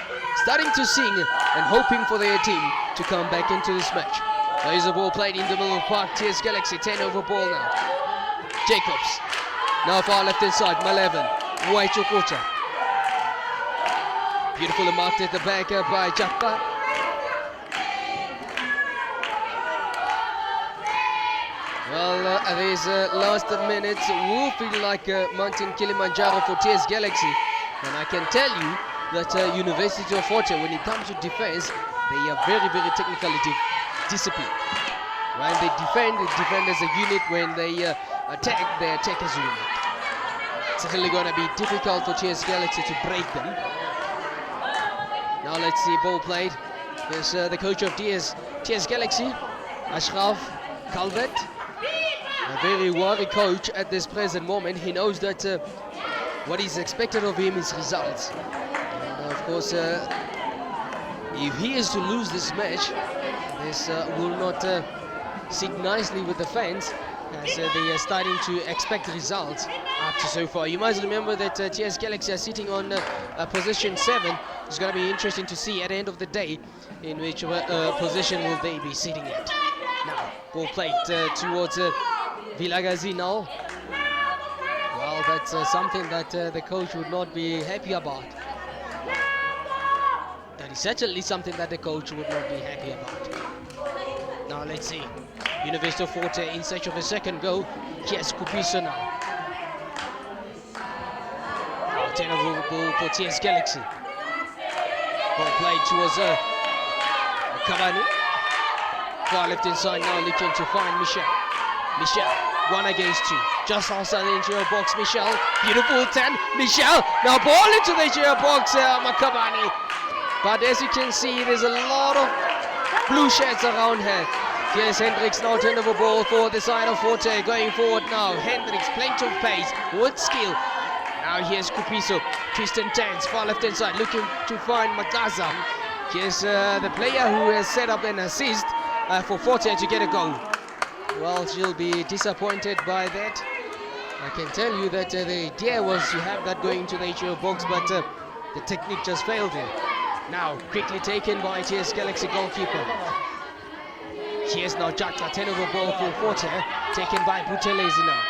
starting to sing and hoping for their team to come back into this match. There is a ball played in the middle of the park. TS Galaxy 10 over ball now. Jacobs now far left hand side. Malevan Waichukucha. Beautifully marked at the back by Jaffa. Well, these last minutes will feel like Mountain Kilimanjaro for TS Galaxy. And I can tell you that University of Fort Hare, when it comes to defense, they are very, very technically disciplined. When they defend as a unit. When they attack, they attack as a unit. It's certainly going to be difficult for TS Galaxy to break them. Now let's see, ball played. There's the coach of TS Galaxy, Ashraf Calvet. A very worried coach at this present moment. He knows that what is expected of him is results. And of course, if he is to lose this match, this will not sit nicely with the fans as they are starting to expect results up to so far. You must remember that TS Galaxy are sitting on position 7. It's going to be interesting to see at the end of the day in which position will they be sitting at. Now, ball played towards Vilagazi now. Well, that's something that the coach would not be happy about. That is certainly something that the coach would not be happy about. Now let's see. University of Forte in search of a second goal. Here's Kupiso now. Now terrible goal for TS Galaxy. Ball played towards Cavani. Far left inside now, looking to find Michel. Michel, 1 against 2. Just outside the interior box, Michel. Beautiful 10. Michel, now ball into the interior box, Cavani. But as you can see, there's a lot of blue shirts around here. Here's Hendricks now, turnover ball for the side of Forte, going forward now. Hendricks, plenty of pace, with skill. Now here's Kupiso, Tristan Tans, far left inside, looking to find Makaza. Here's the player who has set up an assist for Forte to get a goal. Well, she'll be disappointed by that. I can tell you that the idea was to have that going to the HO box, but the technique just failed here. Now, quickly taken by TS Galaxy goalkeeper. Here's now Jaka, turnover ball for Forte, taken by Butelezi now.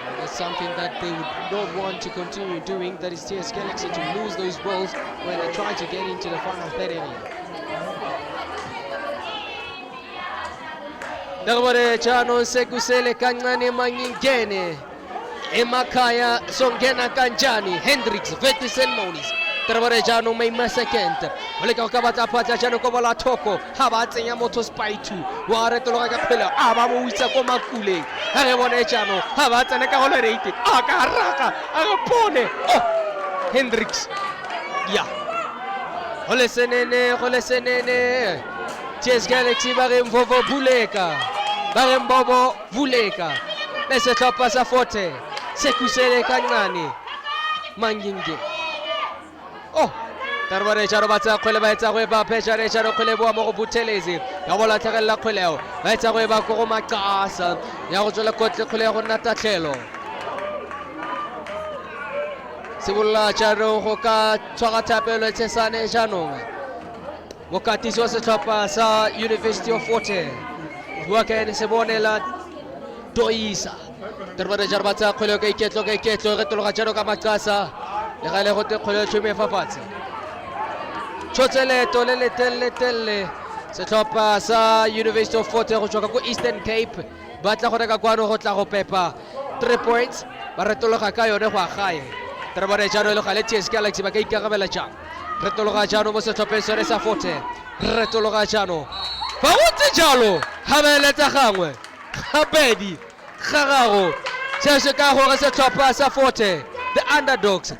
And that's something that they would not want to continue doing, that is TS Galaxy, to lose those balls when they try to get into the final third area. Dabare Chano Sekusele Kangani Mangingene Emakaya Songena Kanjani Hendricks Vetisel Monis. Travarejano may masakent. Oleka kabata pata jano ko wala toko. Haba tsenya moto spy 2. Wa re tolo ka phela. Aba mo witsa ko makule. Ha re bone jano. Haba tsena ka hola rate. Aka raka. Aka pone. Oh. Hendricks. Ya. Hole senene. TS Galaxy ba re mvovo buleka. Ba re mbobo buleka. Bese topa sa Forte. Sekusele kancane. Manginge. Oh, Tarware Charo Bata Kweleba Weba Pechare Charo Kwelebo Moko Butelezi, Yawola Tarella Kweleo, Bata Weba Koroma Casa, Yawola Kotle Kweleo Natatelo. Sibula Charo Hoka Charatapelo Tesane Jano. Wakati Sosa Chapa Sa University of Forte. Waka Sebonela Doisa. Tarware Charbata Kweleo Ketlo Retolo Charo Kamakasa. Le gale go te kgole tshome fafatsa tshoteleto le letelle setlhopha sa University of Forte go tswa go Eastern Cape ba tla go reka kwano go tla go pepa 3 points ba retologa ka yone go agae Trebore jano le gale TS Galaxy ba ka ikarabela jang retologa jano mo setlhopheng sone sa Forte retologa jano ba go jalo ha ba letsa gangwe gabedi garago se ka gore setlhopha sa Forte the underdogs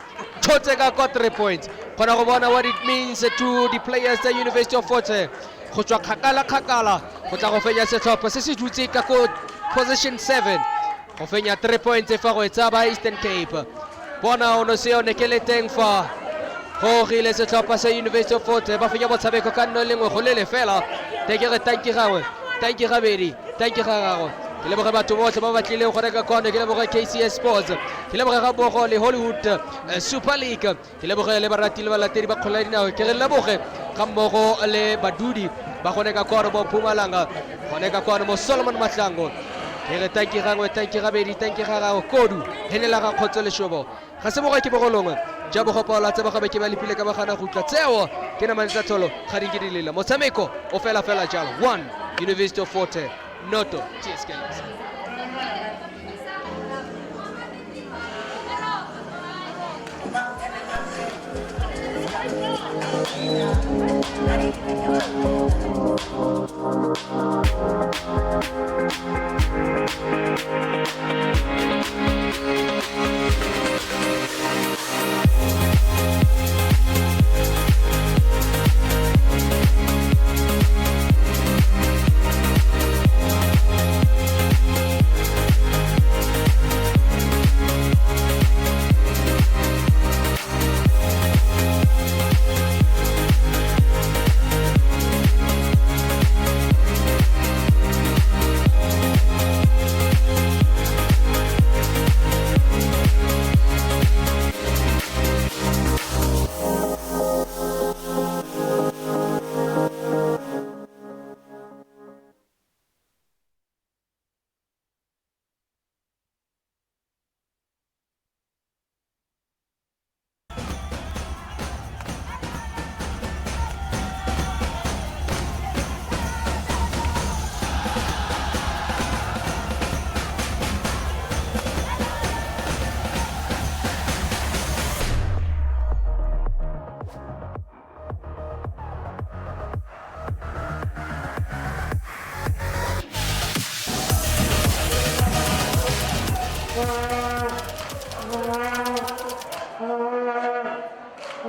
Totega got 3 points. Kona go bona what it means to the players at University of Forte. Go tswa kgakala go tla go fenya setlhopha se se dutse ka ko position 7. Go fenya 3 points fa go etsa ba Eastern Cape. Bona ono se one ke le teng fa. Go rile setlhopha sa University of Forte ba fenya botshabeko ka nno lengwe go le fela. Tekere tanki gangwe, tanki gabedi, tanki garago. Ke leboga batho botlhe ba batlile go reka kone ke leboga KCS Sports ke leboga ga bogo le Hollywood Super League ke leboga le baratile ba latedi ba kgola dinao ke re leboge ga mmogo le badudi ba gone ka kone mo Mpumalanga gone ka kone mo Solomon Matlango ke re tanki gangwe tanki gabedi tanki garago kodu henela ga khotso le shobo ga se boga ke bogolongwe ja bo gopola tse ba ga be ke ba lipile ka ba gana go tla tseo ke na mantsa tholo ga di dirile motshameko o fela jalo 1 University of Forte Noto, TS Galaxy.